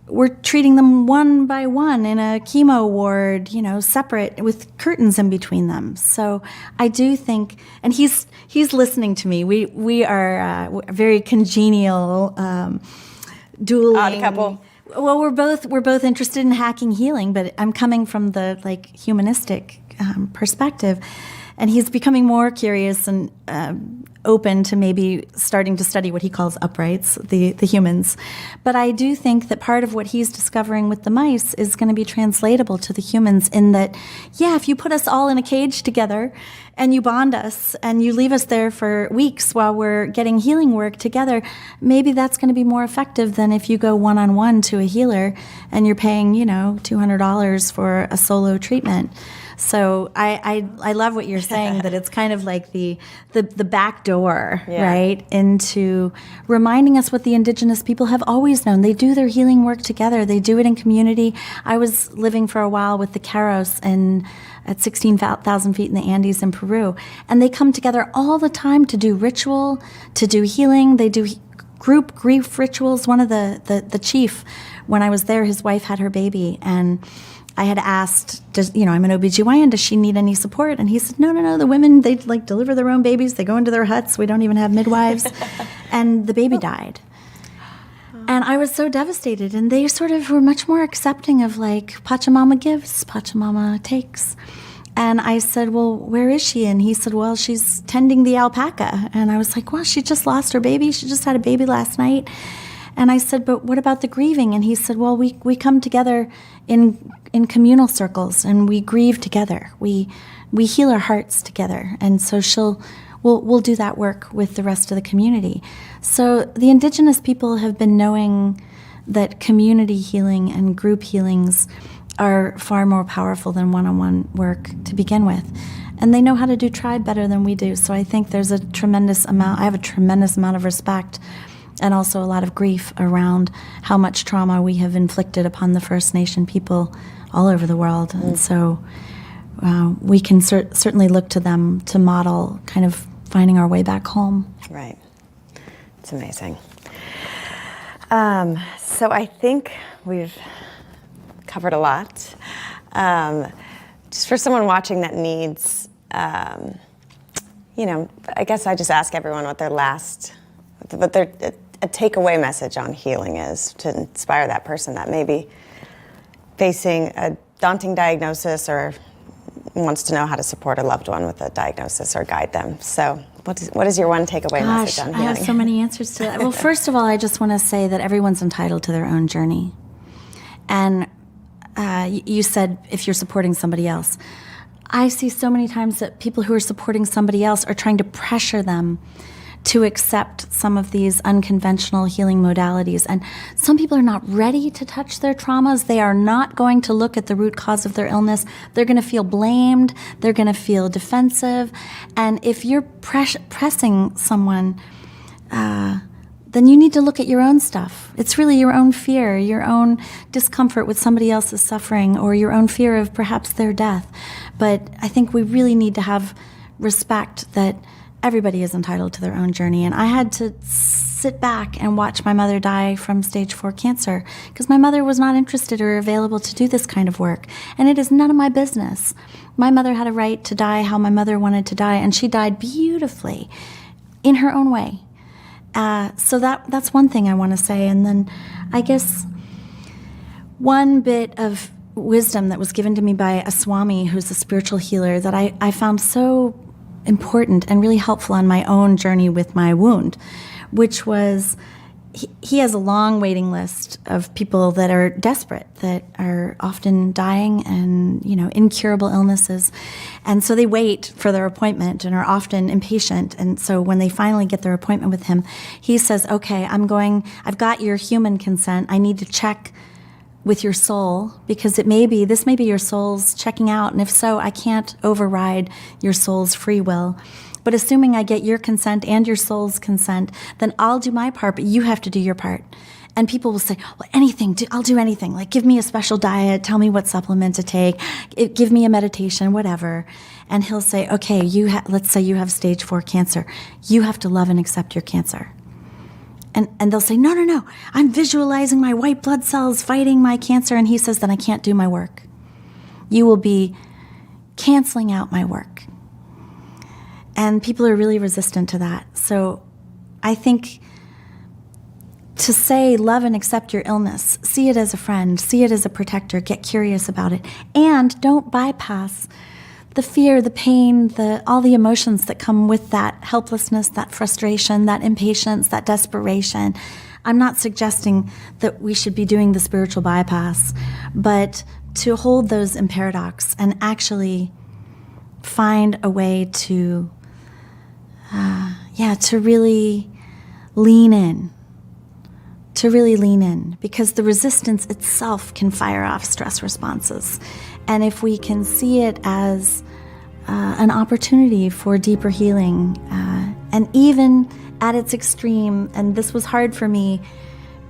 We're treating them one by one in a chemo ward, separate with curtains in between them. So I do think, and he's listening to me. We are a very congenial, dueling. Odd couple. Well, we're both interested in hacking healing, but I'm coming from the humanistic perspective, and he's becoming more curious and open to maybe starting to study what he calls uprights, the humans. But I do think that part of what he's discovering with the mice is going to be translatable to the humans in that, if you put us all in a cage together and you bond us and you leave us there for weeks while we're getting healing work together, maybe that's going to be more effective than if you go one-on-one to a healer and you're paying, $200 for a solo treatment. So I love what you're saying, that it's kind of like the back door, right, into reminding us what the indigenous people have always known. They do their healing work together. They do it in community. I was living for a while with the Caros at 16,000 feet in the Andes in Peru, and they come together all the time to do ritual, to do healing. They do group grief rituals. One of the chief, when I was there, his wife had her baby, and I had asked, I'm an OBGYN, does she need any support? And he said, no, the women, they deliver their own babies. They go into their huts. We don't even have midwives. And the baby died. And I was so devastated. And they sort of were much more accepting of Pachamama gives, Pachamama takes. And I said, well, where is she? And he said, well, she's tending the alpaca. And I was like, well, she just lost her baby. She just had a baby last night. And I said, but what about the grieving? And he said, well, we come together in communal circles and we grieve together. We heal our hearts together. And so we'll do that work with the rest of the community. So the indigenous people have been knowing that community healing and group healings are far more powerful than one-on-one work to begin with. And they know how to do tribe better than we do. So I think I have a tremendous amount of respect and also a lot of grief around how much trauma we have inflicted upon the First Nation people all over the world. And so we can certainly look to them to model kind of finding our way back home. Right. It's amazing. So I think we've covered a lot. Just for someone watching that needs, I guess I just ask everyone what a takeaway message on healing is to inspire that person that may be facing a daunting diagnosis or wants to know how to support a loved one with a diagnosis or guide them. So what is your one takeaway message on healing? I have so many answers to that. Well, first of all, I just want to say that everyone's entitled to their own journey. And you said if you're supporting somebody else. I see so many times that people who are supporting somebody else are trying to pressure them to accept some of these unconventional healing modalities. And some people are not ready to touch their traumas. They are not going to look at the root cause of their illness. They're going to feel blamed. They're going to feel defensive. And if you're pressing someone, then you need to look at your own stuff. It's really your own fear, your own discomfort with somebody else's suffering, or your own fear of perhaps their death. But I think we really need to have respect that everybody is entitled to their own journey. And I had to sit back and watch my mother die from stage 4 cancer because my mother was not interested or available to do this kind of work. And it is none of my business. My mother had a right to die how my mother wanted to die, and she died beautifully in her own way. So that's one thing I want to say. And then I guess one bit of wisdom that was given to me by a Swami who's a spiritual healer that I found so important and really helpful on my own journey with my wound, which was he has a long waiting list of people that are desperate, that are often dying and, incurable illnesses. And so they wait for their appointment and are often impatient. And so when they finally get their appointment with him, he says, okay, I've got your human consent. I need to check with your soul because this may be your soul's checking out. And if so, I can't override your soul's free will. But assuming I get your consent and your soul's consent, then I'll do my part, but you have to do your part. And people will say, well, I'll do anything. Like, give me a special diet, tell me what supplement to take, give me a meditation, whatever. And he'll say, okay, let's say you have stage 4 cancer. You have to love and accept your cancer. And they'll say, no, I'm visualizing my white blood cells fighting my cancer. And he says, then I can't do my work. You will be canceling out my work. And people are really resistant to that. So I think to say love and accept your illness, see it as a friend, see it as a protector, get curious about it, and don't bypass the fear, the pain, all the emotions that come with that helplessness, that frustration, that impatience, that desperation. I'm not suggesting that we should be doing the spiritual bypass, but to hold those in paradox and actually find a way to really lean in, because the resistance itself can fire off stress responses. And if we can see it as an opportunity for deeper healing, and even at its extreme, and this was hard for me,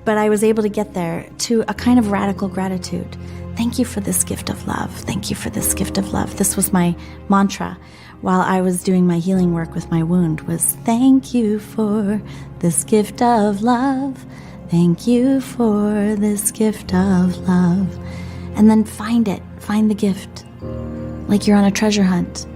but I was able to get there, to a kind of radical gratitude. Thank you for this gift of love. Thank you for this gift of love. This was my mantra while I was doing my healing work with my wound, was thank you for this gift of love. Thank you for this gift of love. And then find the gift, like you're on a treasure hunt.